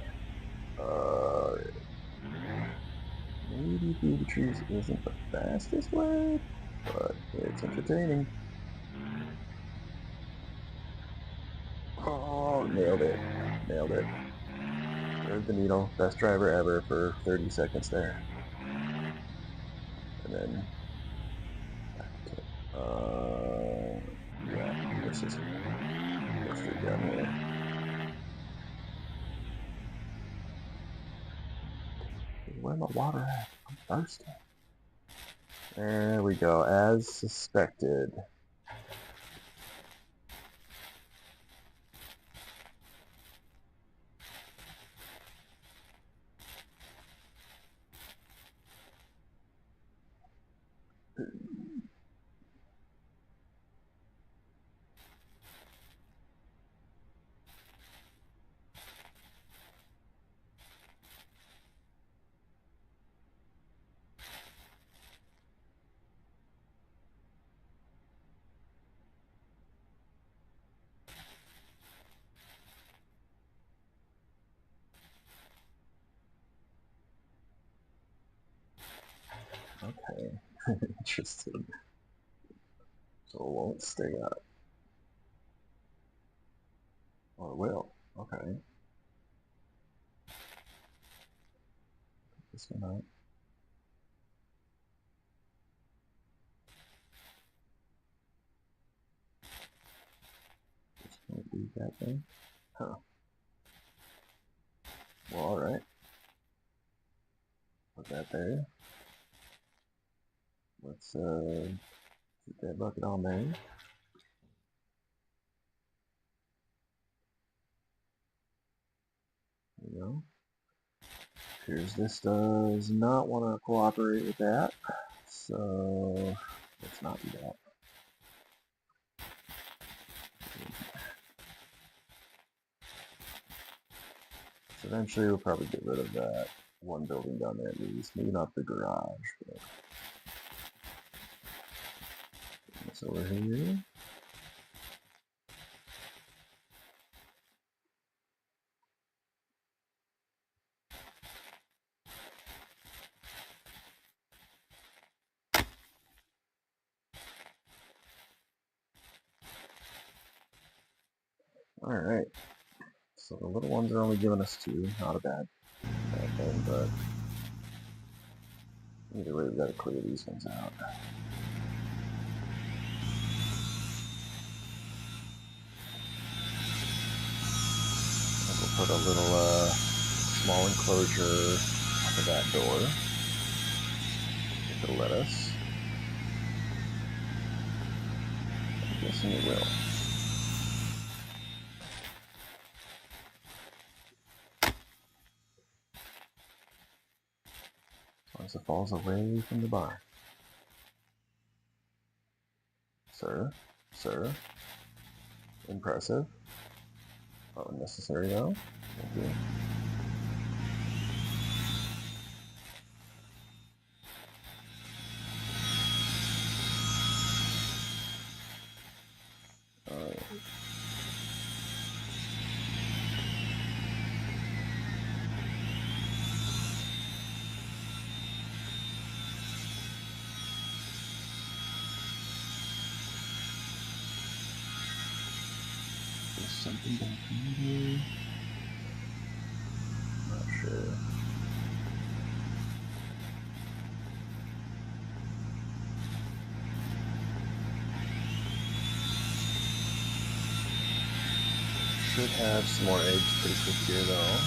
Maybe through the trees isn't the fastest way, but it's entertaining. Oh, nailed it. Nailed it. Thread the needle. Best driver ever for 30 seconds there. And then yeah, let's just go straight down here. Where's my water at? I'm thirsty. There we go, as suspected. Okay, interesting. So it won't stay up. Or it will. Okay. This one out. Just can't leave that thing. Huh. Well, alright. Put that there. Let's keep that bucket on there. There we go. Appears this does not want to cooperate with that, so let's not do that. So eventually we'll probably get rid of that one building down there at least. Maybe not the garage, but this over here. Alright. So the little ones are only giving us 2. Not a bad thing, but either way, we've got to clear these ones out. And we'll put a little small enclosure onto that door. If it'll let us. I'm guessing it will. As long as it falls away from the barn. Sir, sir. Impressive. Oh, necessary though. Thank you. There's something back here. Not sure. Should have some more eggs pretty quick here though.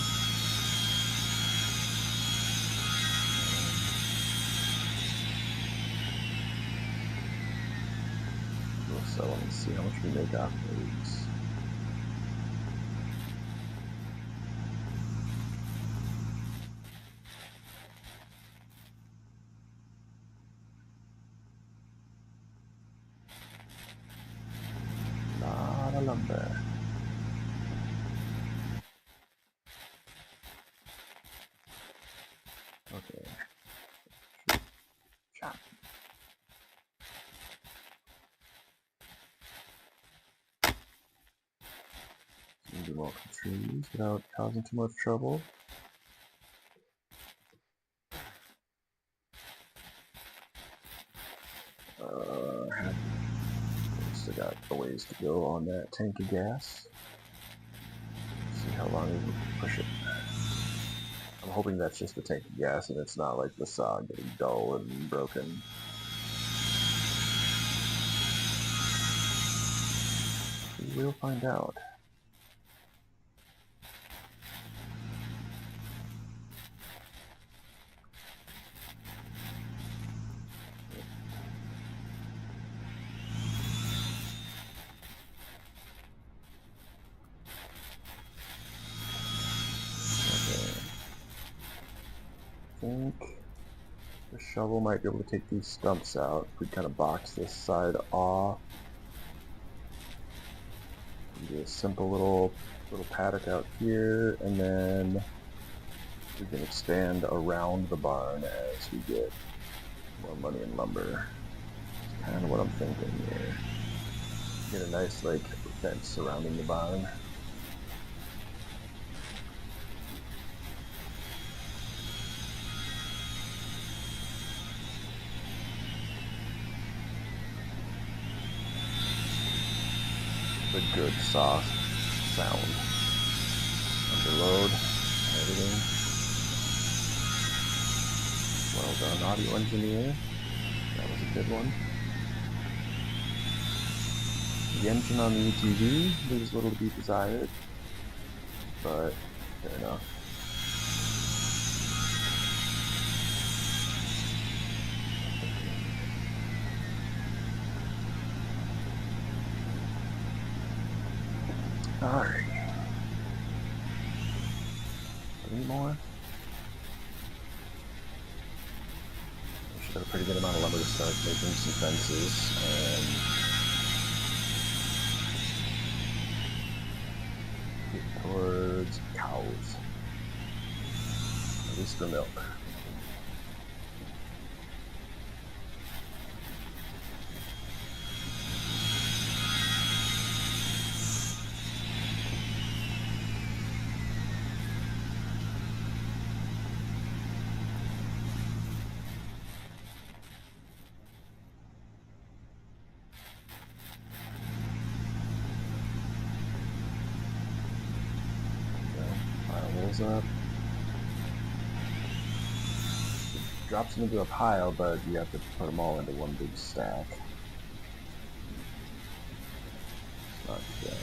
We'll sell them and see how much we make off eggs. Lot of lumber. Okay. Chop. Do multiple trees without causing too much trouble. Still got a ways to go on that tank of gas. See how long we can push it. I'm hoping that's just the tank of gas and it's not like the saw getting dull and broken. We'll find out. I think the shovel might be able to take these stumps out. If we kind of box this side off. Do a simple little paddock out here, and then we can expand around the barn as we get more money in lumber. That's kind of what I'm thinking here. Get a nice like fence surrounding the barn. good soft sound. Underload, editing. Well done, audio engineer. That was a good one. The engine on the UTV leaves a little to be desired, but fair enough. Alright. 3 more. We should have a pretty good amount of lumber to start making some fences and get towards cows. At least for milk. Up. It drops them into a pile, but you have to put them all into one big stack. It's not bad.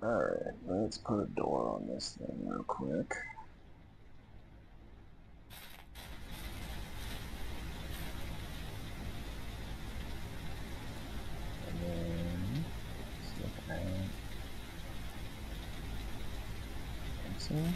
Alright, let's put a door on this thing real quick. And then let's look at fencing.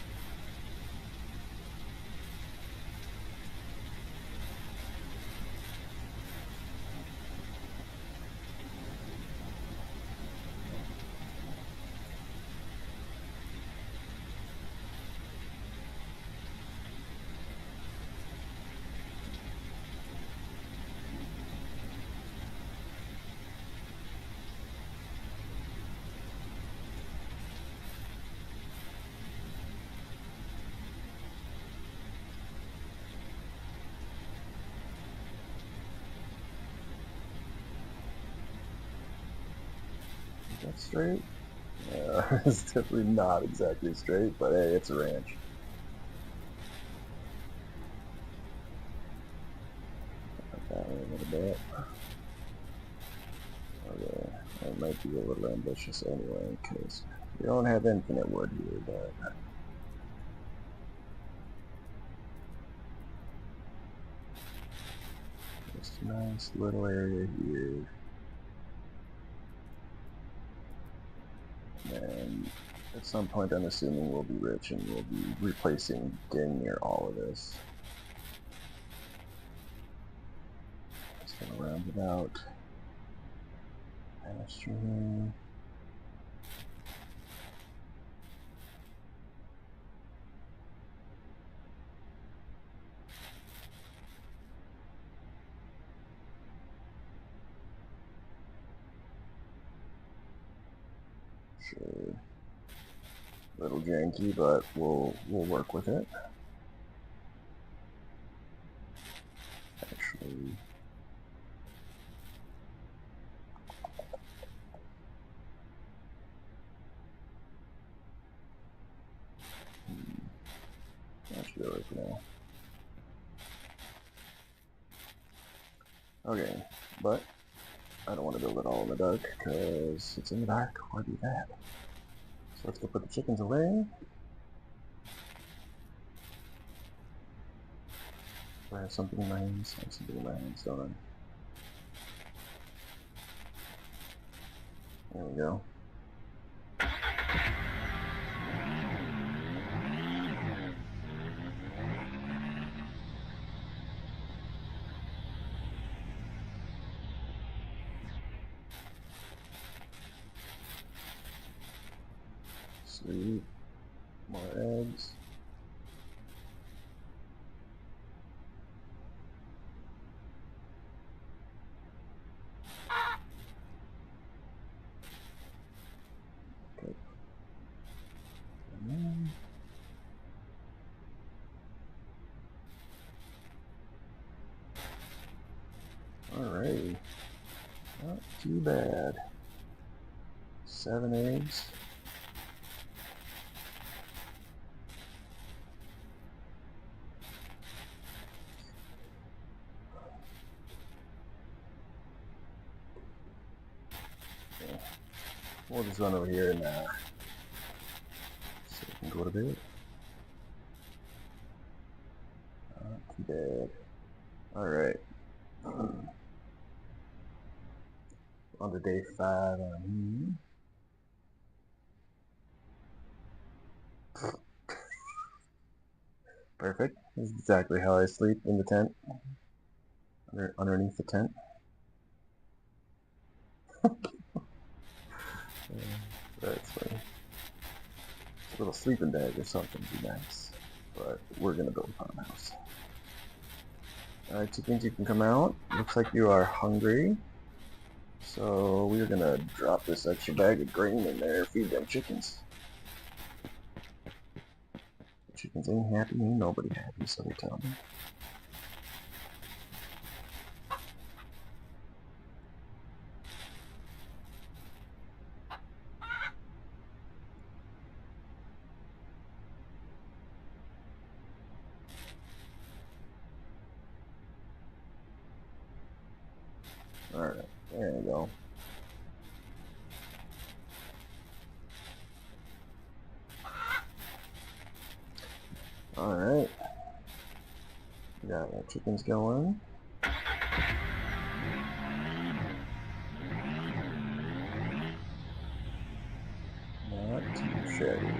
Is that straight? Yeah, it's definitely not exactly straight, but hey, it's a ranch. Like that way a little bit. Okay, that might be a little ambitious anyway, because we don't have infinite wood here, but just a nice little area here. And at some point, I'm assuming we'll be rich and we'll be replacing dang near all of this. Just gonna round it out. Pasture here. Sure. A little janky, but we'll work with it. Actually, that should be right for now. Okay, but I don't want to build it all in the dark because it's in the dark. Why do that? So let's go put the chickens away. Do I have something in my hands? I have something in my hands, don't I? There we go. Sweet. More eggs. Okay. Alrighty. Not too bad. 7 eggs. Okay. We'll just run over here and so we can go to bed. Not too bad. Alright. On to day 5 on Perfect. This is exactly how I sleep in the tent. Underneath the tent. That's funny. A little sleeping bag or something would be nice. But we're gonna build a farmhouse. Alright, chickens, you can come out. Looks like you are hungry. So we're gonna drop this extra bag of grain in there, feed them chickens. Chickens ain't happy, ain't nobody happy, so they tell me. Alright, there you go. Alright. Got our chickens going. Not too shabby.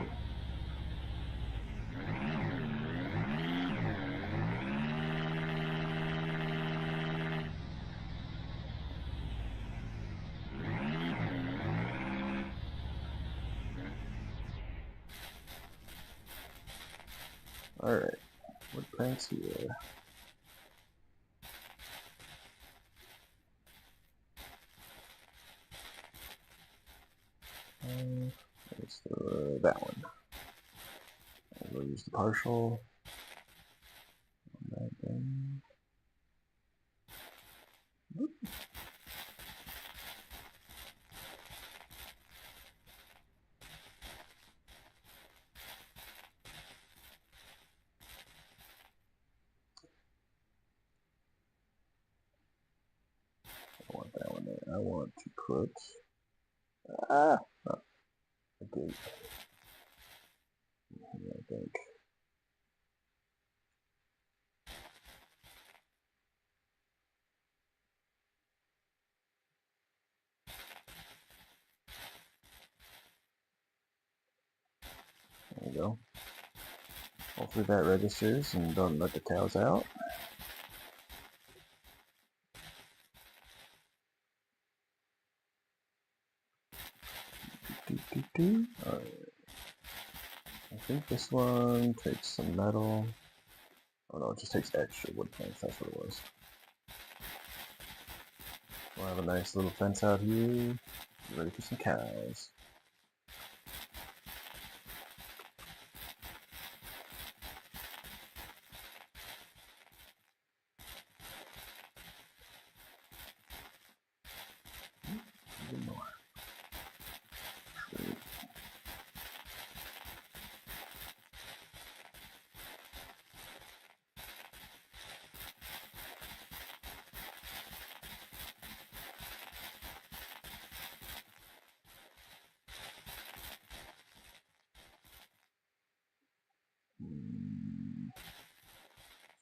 Alright, what plants here? Let's do that one. We'll use the partial on that thing. Whoop. I want that one there. I want to put oh, a gate. I think. There you go. Hopefully that registers and don't let the cows out. Alright. I think this one takes some metal. Oh no, it just takes extra wood planks, that's what it was. We'll have a nice little fence out here. Ready for some cows. Even more. Sweet.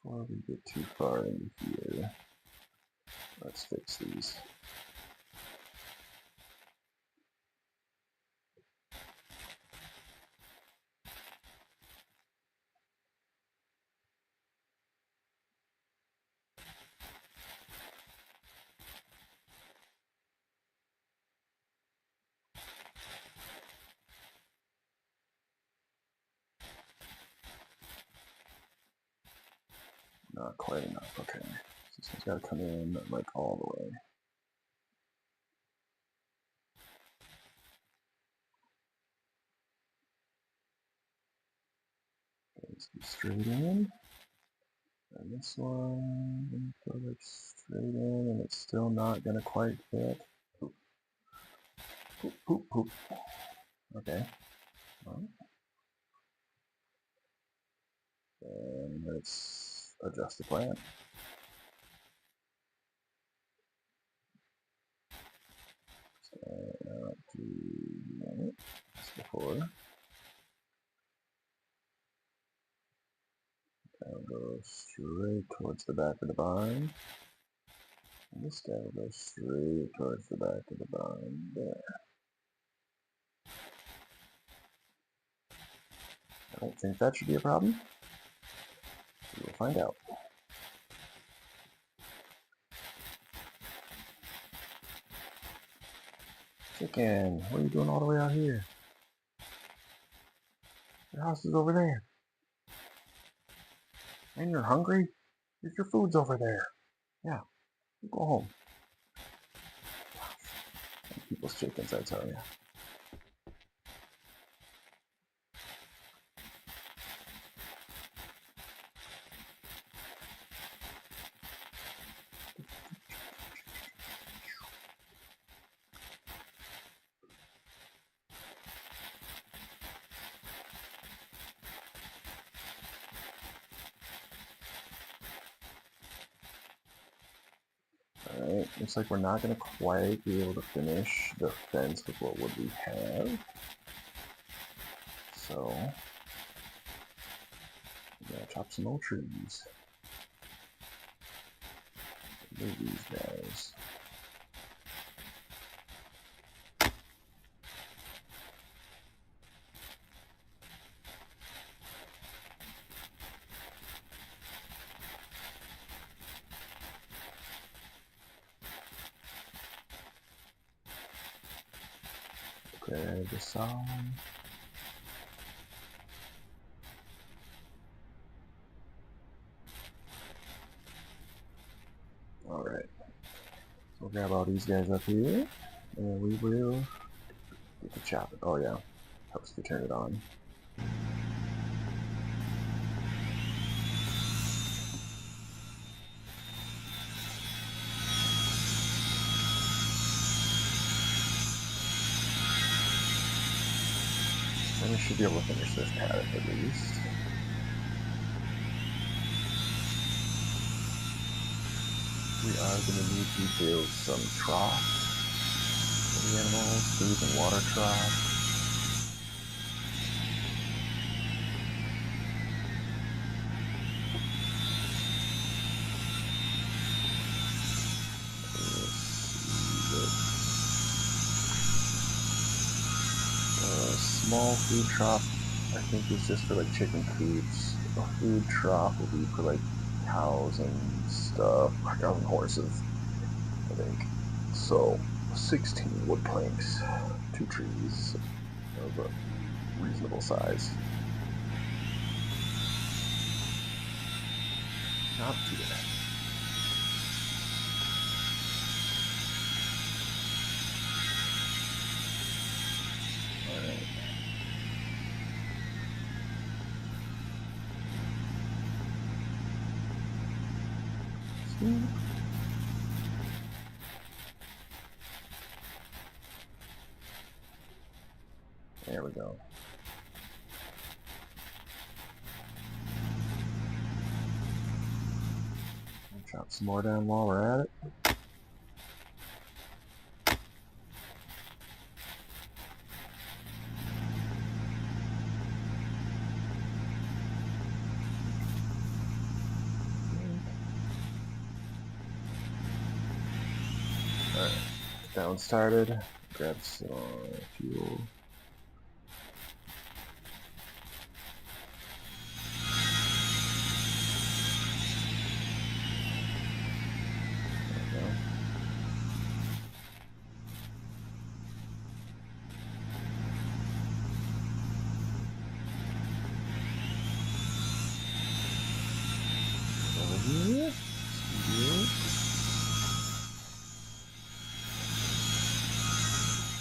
Before we get too far into here, let's fix these. Not quite enough, okay. So this one's gotta come in like all the way. Let's go straight in. And this one, go like straight in, and it's still not gonna quite fit. Poop. Poop, poop, poop. Okay. Well, and let's adjust the plan. Out to as before. That'll go straight towards the back of the barn. And this guy will go straight towards the back of the barn. There. I don't think that should be a problem. We will find out. Chicken, what are you doing all the way out here? Your house is over there. And you're hungry? Your food's over there. Yeah, go home. People's chickens, I tell you. Alright, looks like we're not going to quite be able to finish the fence with what wood we have. So, we gotta chop some more trees. Look at these guys. Grab the saw. Alright. So we'll grab all these guys up here. And we will get to chop it. Oh yeah. Helps to turn it on. And we should be able to finish this paddock at least. We are going to need to build some troughs for the animals, food and water troughs. Small food trough, I think, is just for like chicken coops. A food trough will be for like cows and stuff, cows and horses, I think. So, 16 wood planks, 2 trees of a reasonable size. Not too bad. There we go. Chop some more down while we're at it. Alright, down started. Grab some fuel. Over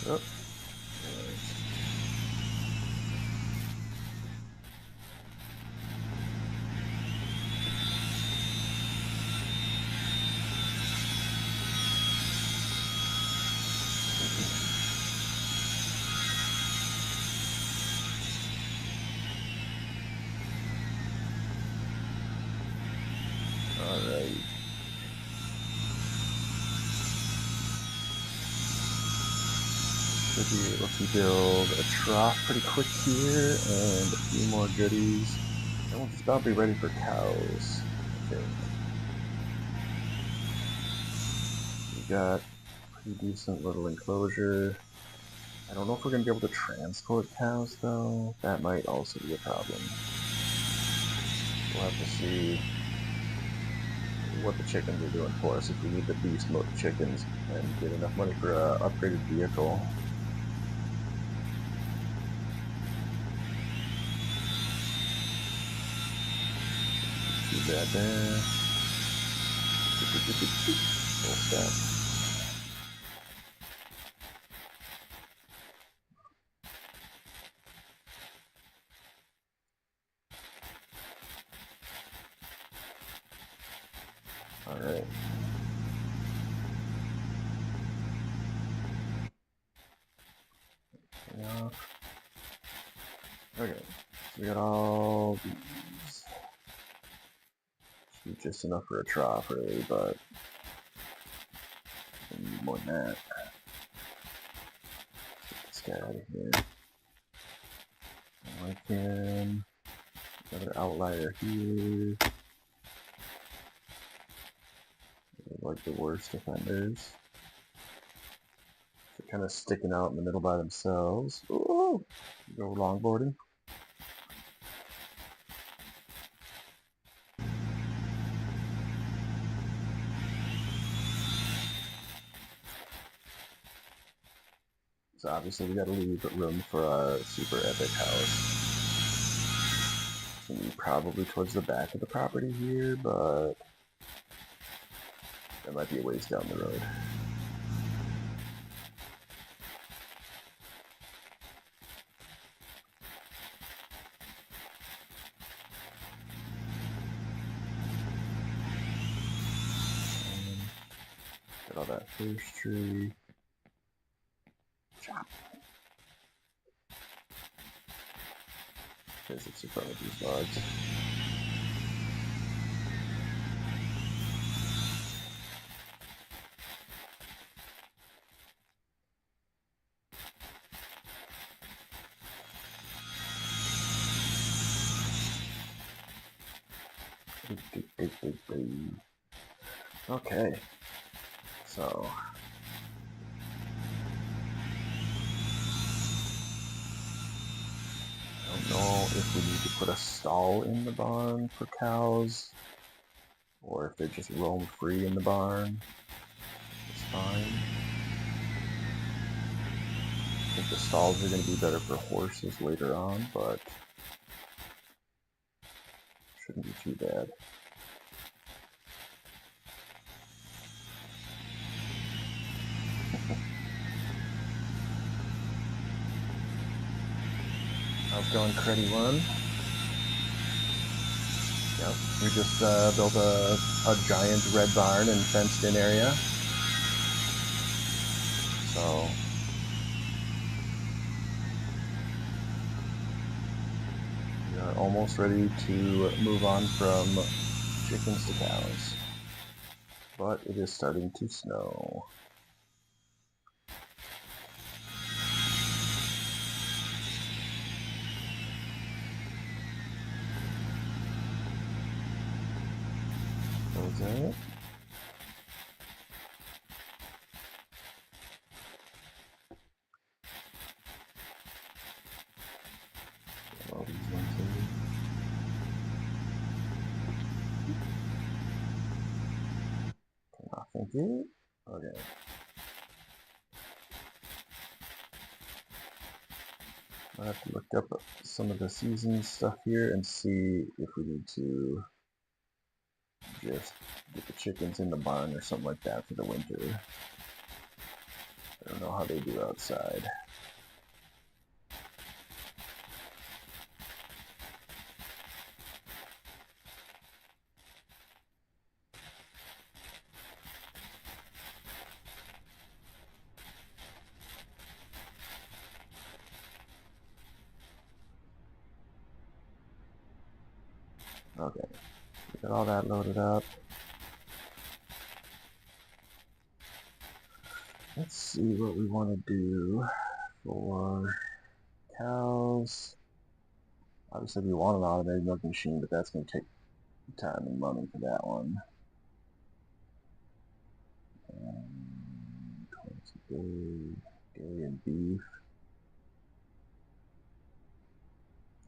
Oh. Alright. Should be able to build a trough pretty quick here and a few more goodies. And we'll just about be ready for cows, I think. We got a pretty decent little enclosure. I don't know if we're going to be able to transport cows, though. That might also be a problem. We'll have to see what the chickens are doing for us, if we need the beast mode chickens and get enough money for an upgraded vehicle. Do that there. Full step. Alright. Yeah. Okay. So we got all these. Should be just enough for a trough, really, but we need more than that. Get this guy out of here. Can another outlier here. Like the worst offenders. They're kind of sticking out in the middle by themselves. Ooh! Go longboarding. So obviously we gotta leave room for our super epic house. Probably towards the back of the property here, but that might be a ways down the road. Get all that first tree. Chop. Physics in front of these logs. Okay, so I don't know if we need to put a stall in the barn for cows, or if they just roam free in the barn. It's fine. I think the stalls are going to be better for horses later on, but shouldn't be too bad. How's it going, Creddy One? Yep, we just built a giant red barn and fenced in area. So we are almost ready to move on from chickens to cows. But it is starting to snow. Close it. All these ones in. Thank you. Okay. I'll have to look up some of the season stuff here and see if we need to just get the chickens in the barn or something like that for the winter. I don't know how they do outside. Okay, we got all that loaded up. Let's see what we want to do for cows. Obviously we want an automated milking machine, but that's going to take time and money for that one. Dairy and beef.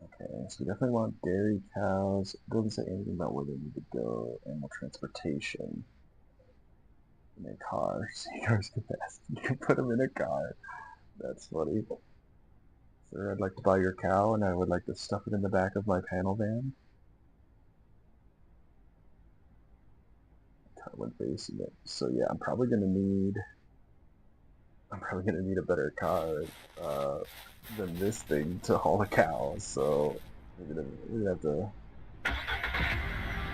Okay, so we definitely want dairy cows. It doesn't say anything about where they need to go. Animal transportation. In a car. Cars capacity. You can put them in a car. That's funny. Sir, I'd like to buy your cow, and I would like to stuff it in the back of my panel van. Car went facing it. So yeah, I'm probably gonna need a better car than this thing to haul a cow. So we're gonna have to be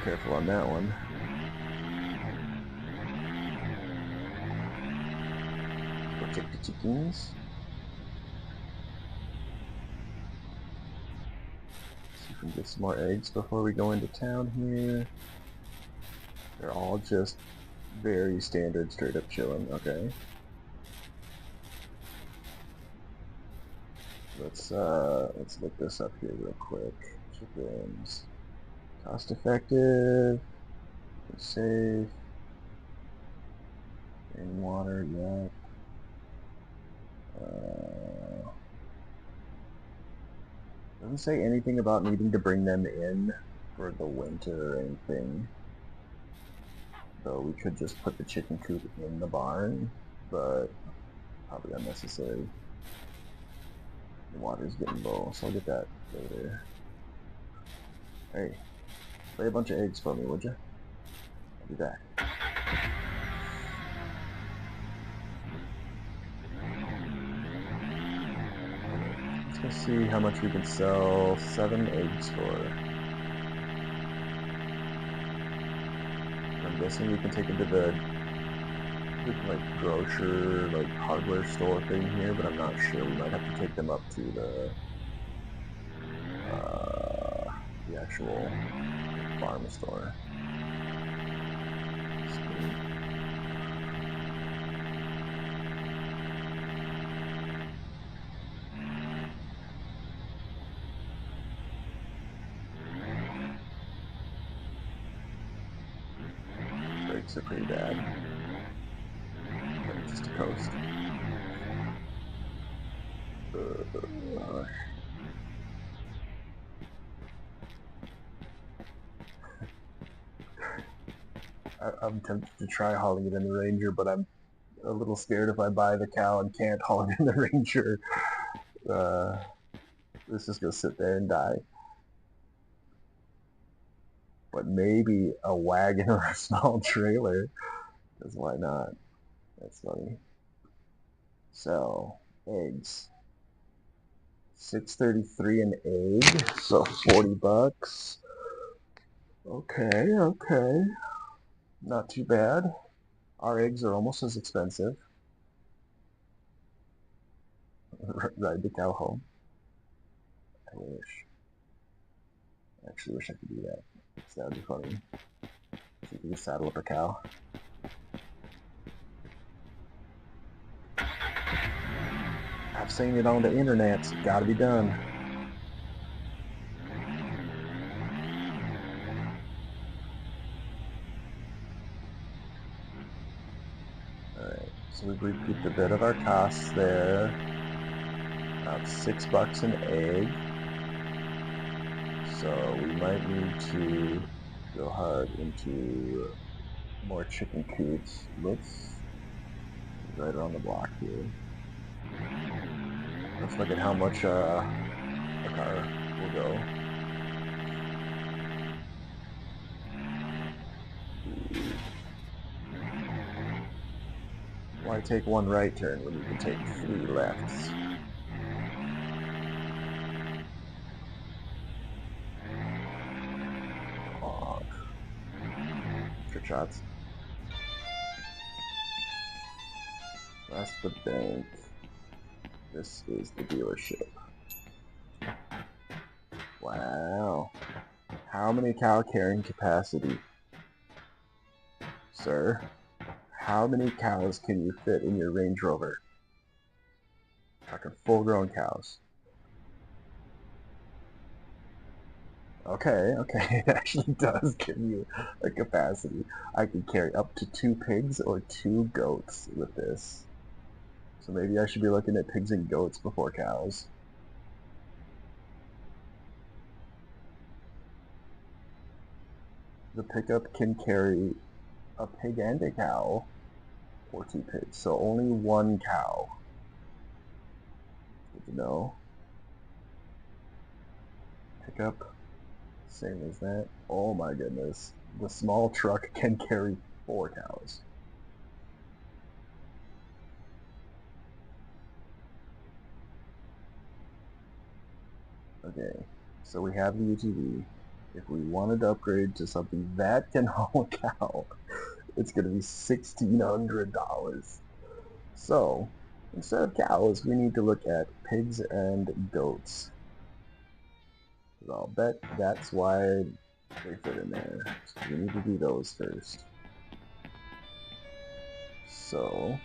careful on that one. Protect the chickens. See if we can get some more eggs before we go into town here. They're all just very standard, straight up chilling. Okay. Let's look this up here real quick. Chickens. Cost effective. Safe. Rainwater, yep. Doesn't say anything about needing to bring them in for the winter or anything. Though we could just put the chicken coop in the barn, but probably unnecessary. The water's getting low, so I'll get that later. Hey, lay a bunch of eggs for me, would you? I'll be back. Let's go see how much we can sell 7 eggs for. I'm guessing we can take it to the like grocer, like hardware store thing here, but I'm not sure. We might have to take them up to the actual farm store. Brakes are pretty bad. Just a coast. I'm tempted to try hauling it in the Ranger, but I'm a little scared if I buy the cow and can't haul it in the Ranger. It's just gonna sit there and die. But maybe a wagon or a small trailer, because why not? That's funny. So, eggs. $6.33 an egg, so $40. Okay. Not too bad. Our eggs are almost as expensive. Ride the cow home. I actually wish I could do that. So that would be funny. See if we can saddle up a cow. I've seen it on the internet. It's gotta be done. Alright, so we've recouped a bit of our costs there. About $6 an egg. So we might need to go hard into more chicken coops. Let's right around the block here. Let's look at how much a car will go. Why Why take one right turn when you can take 3 lefts? Honk. Trick shots. That's the bank. This is the dealership. Wow. How many cow carrying capacity? Sir, how many cows can you fit in your Range Rover? Talking full-grown cows. Okay, it actually does give you a capacity. I can carry up to 2 pigs or 2 goats with this. So maybe I should be looking at pigs and goats before cows. The pickup can carry a pig and a cow, or 2 pigs, so only 1 cow. Good to know. Pickup, same as that. Oh my goodness. The small truck can carry 4 cows. Okay, so we have the UTV. If we wanted to upgrade to something that can haul a cow, it's going to be $1,600. So, instead of cows, we need to look at pigs and goats. I'll bet that's why they fit in there. So we need to do those first. So,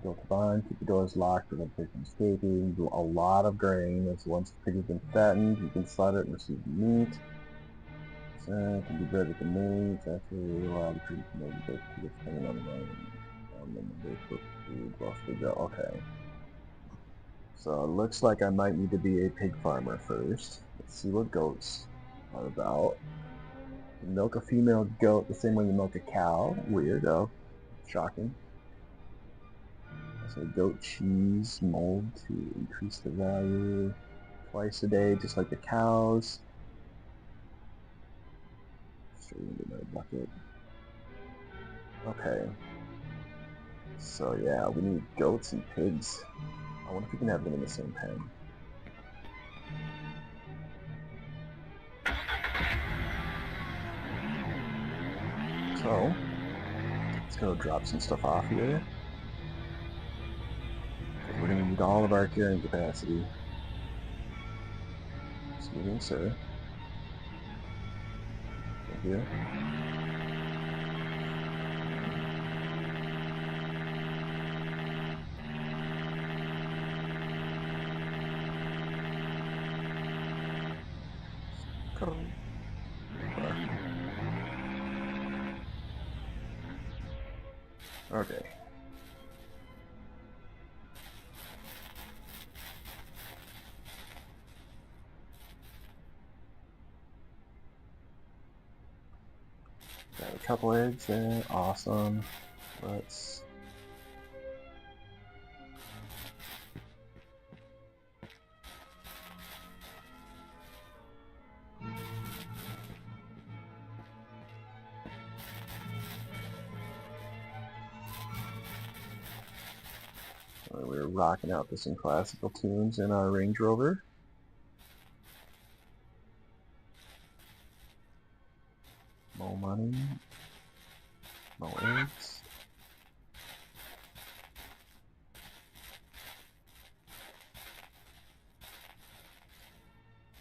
build the barn, keep the doors locked, prevent pigs from escaping, do a lot of grain. As once the pig has been fattened, you can slaughter it and receive meat. So, it can be bred with the meat. After a while, the pig can maybe go to the thing on the line. And then they cook food whilst they go. Okay. So, it looks like I might need to be a pig farmer first. Let's see what goats are about. You milk a female goat the same way you milk a cow. Weirdo. Shocking. So goat cheese mold to increase the value twice a day, just like the cows. Straight into my bucket. Okay. So yeah, we need goats and pigs. I wonder if we can have them in the same pen. So, let's go drop some stuff off here. We're going to need all of our carrying capacity. Excuse me, sir. Thank you. Okay. Got a couple eggs there. Awesome. Let's... We're rocking out to some classical tunes in our Range Rover. More money. More eggs.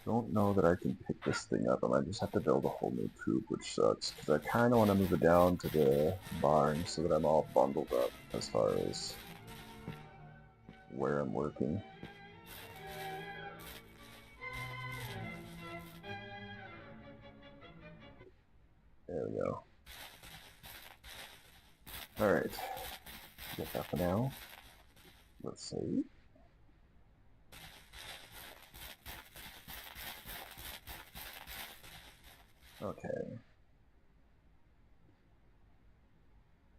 Don't know that I can pick this thing up. I might just have to build a whole new coop, which sucks, because I kind of want to move it down to the barn so that I'm all bundled up as far as where I'm working. There we go. Alright. Get that for now. Let's see. Okay.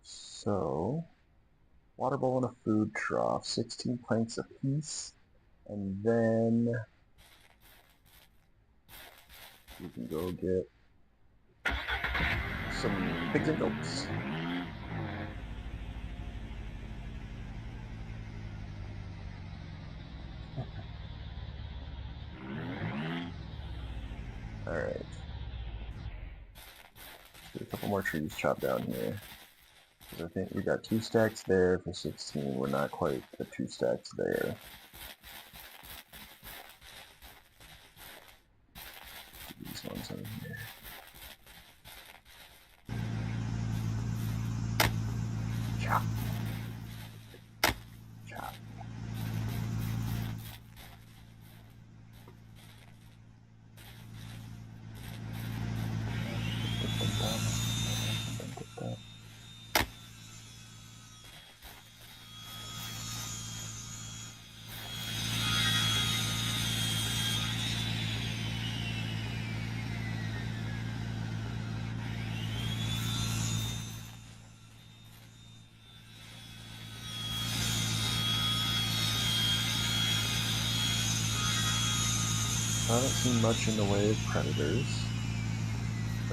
So, water bowl and a food trough, 16 planks apiece, and then we can go get some pigs and goats. couple more trees chopped down here. Because I think we got 2 stacks there for 16. We're not quite at 2 stacks there. These ones over here. Chop. Chop. I haven't seen much in the way of predators.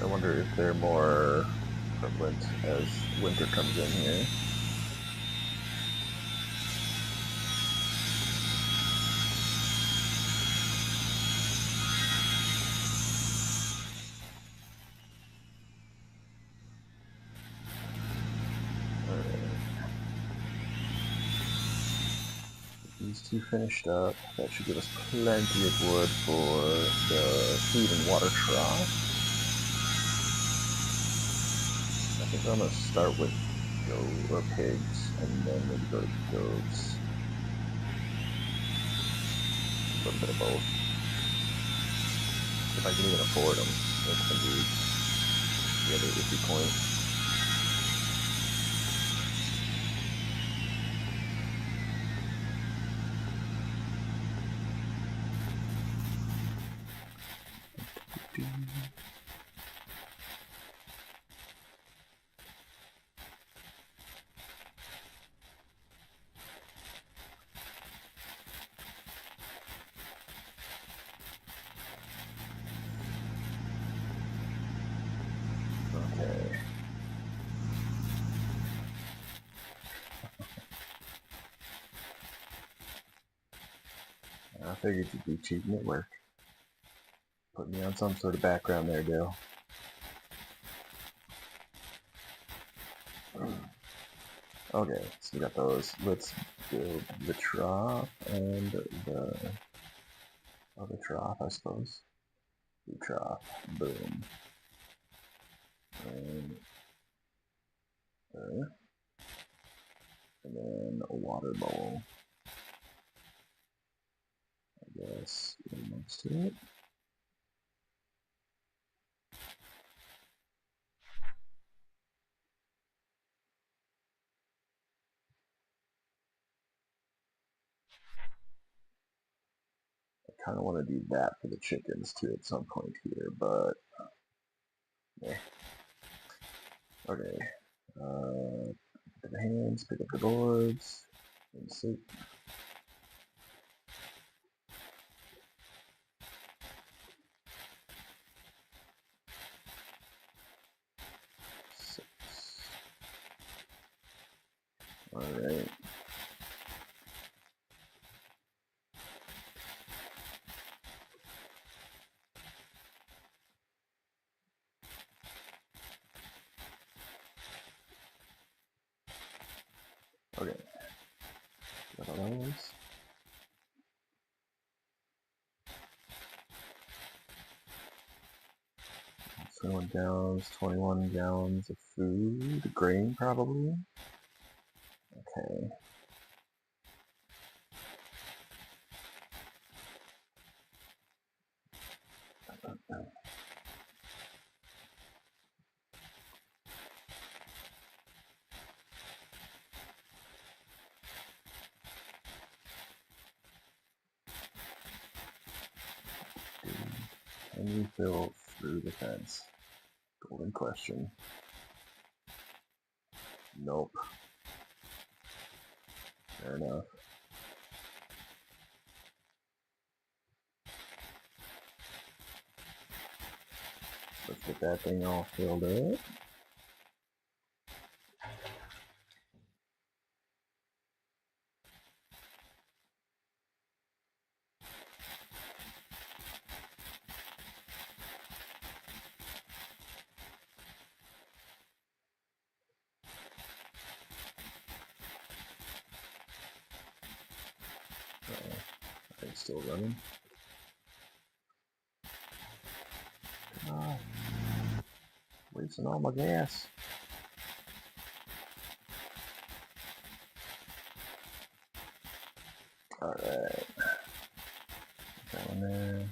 I wonder if they're more prevalent as winter comes in here. These 2 finished up. That should give us plenty of wood for the feed and water trough. I think I'm going to start with goat or pigs, and then maybe go to goats. A little bit of both. If I can even afford them, that's going to be the other iffy point. Okay. I figured you'd be cheating at work. Put me on some sort of background there, Dale. Okay, so we got those. Let's build the trough and the other trough, I suppose. The trough. Boom. And there. And then a water bowl. I guess right next to it. I kind of want to do that for the chickens too at some point here, but yeah. Okay. Pick up the hands, pick up the boards, and sleep. Alright. Okay. Got all those. 21 gallons, 21 gallons of food, grain probably. Okay. Can you fill through the fence? Golden question. Nope. Fair enough. Let's get that thing all filled up. It's still running. Wasting all my gas. Alright. That one there.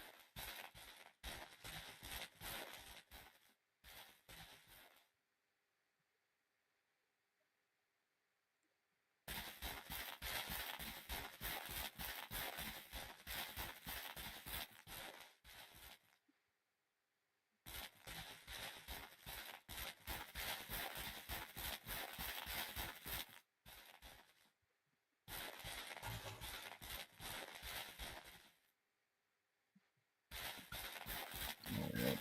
Alright.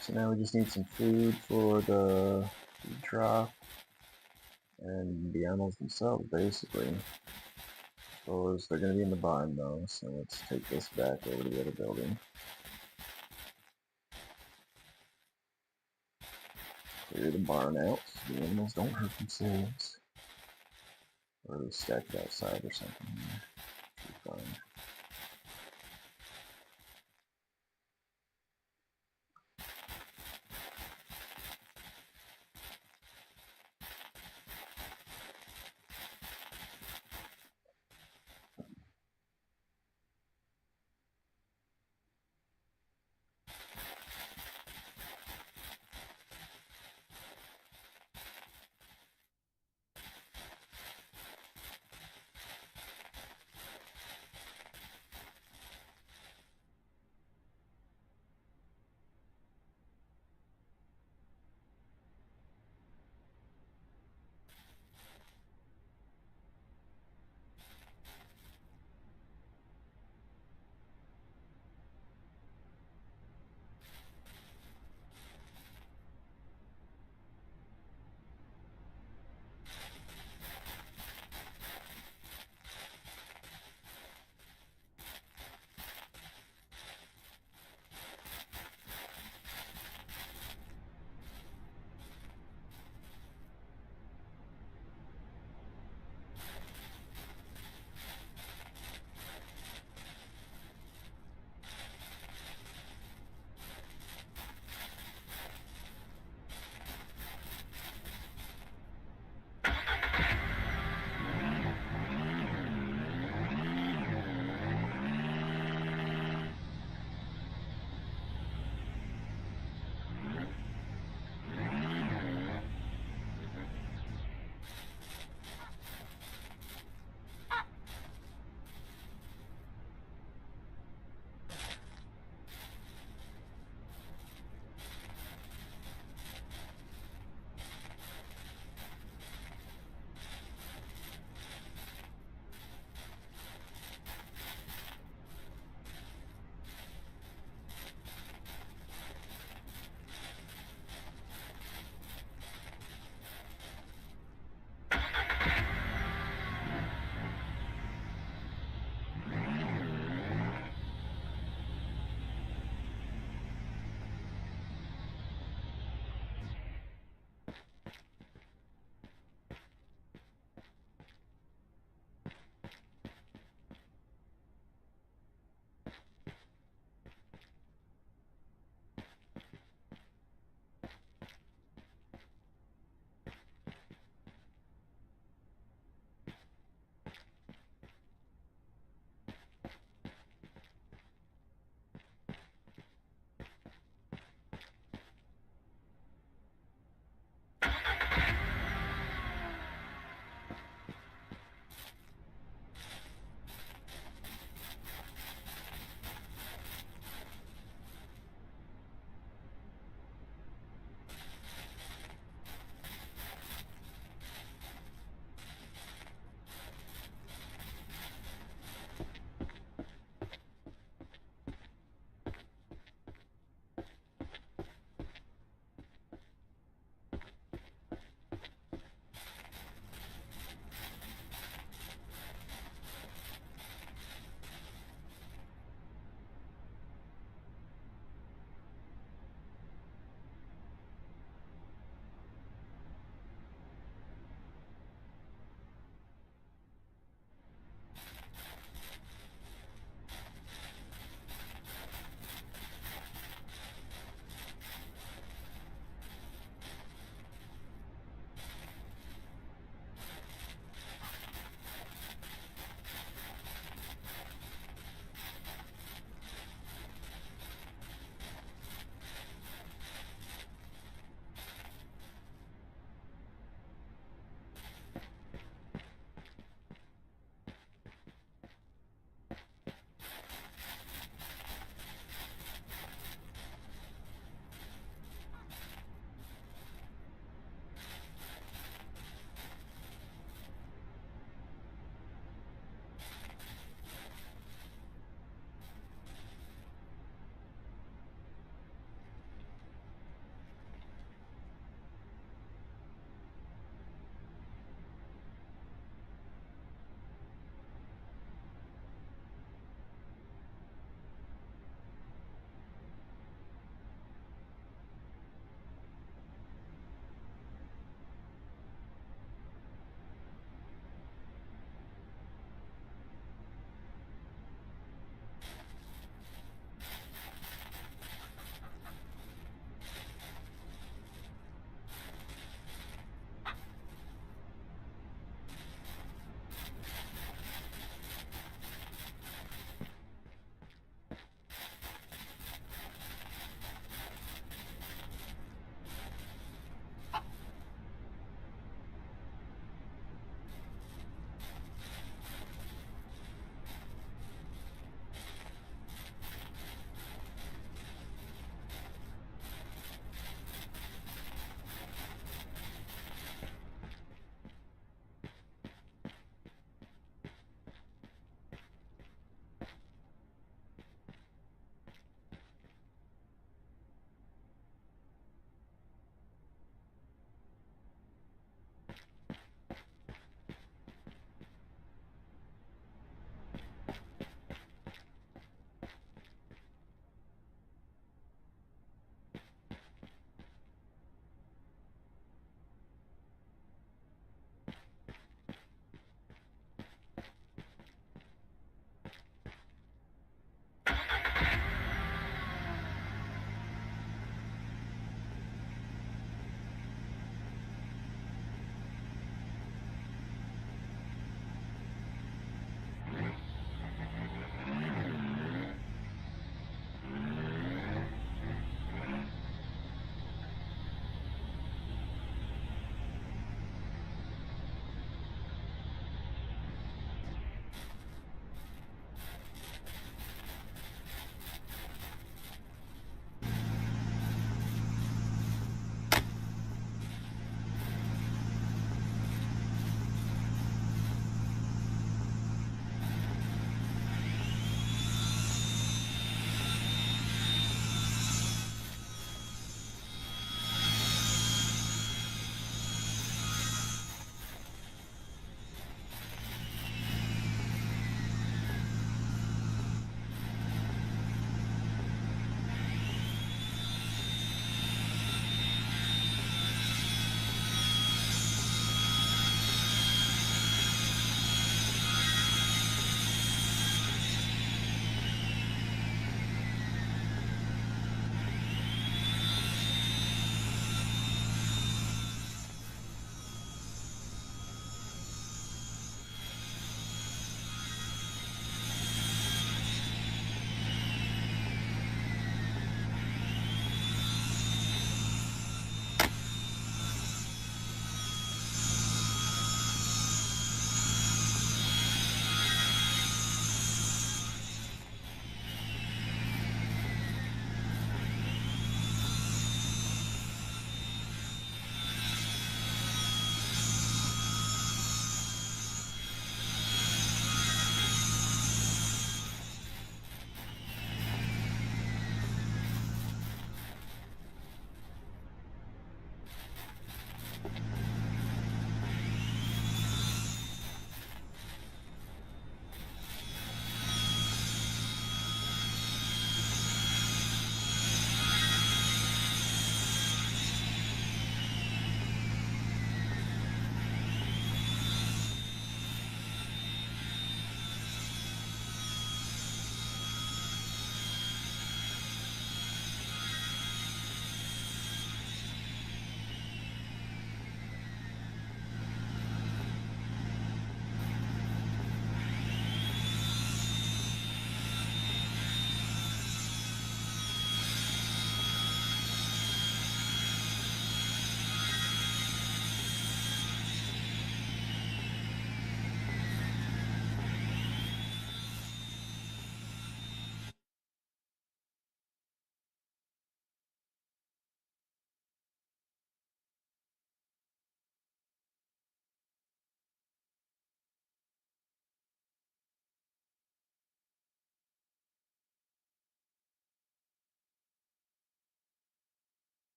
So now we just need some food for the food drop and the animals themselves, basically. Suppose they're gonna be in the barn though, so let's take this back over to the other building. Clear the barn out so the animals don't hurt themselves. Or at least stacked outside or something. Should be fine.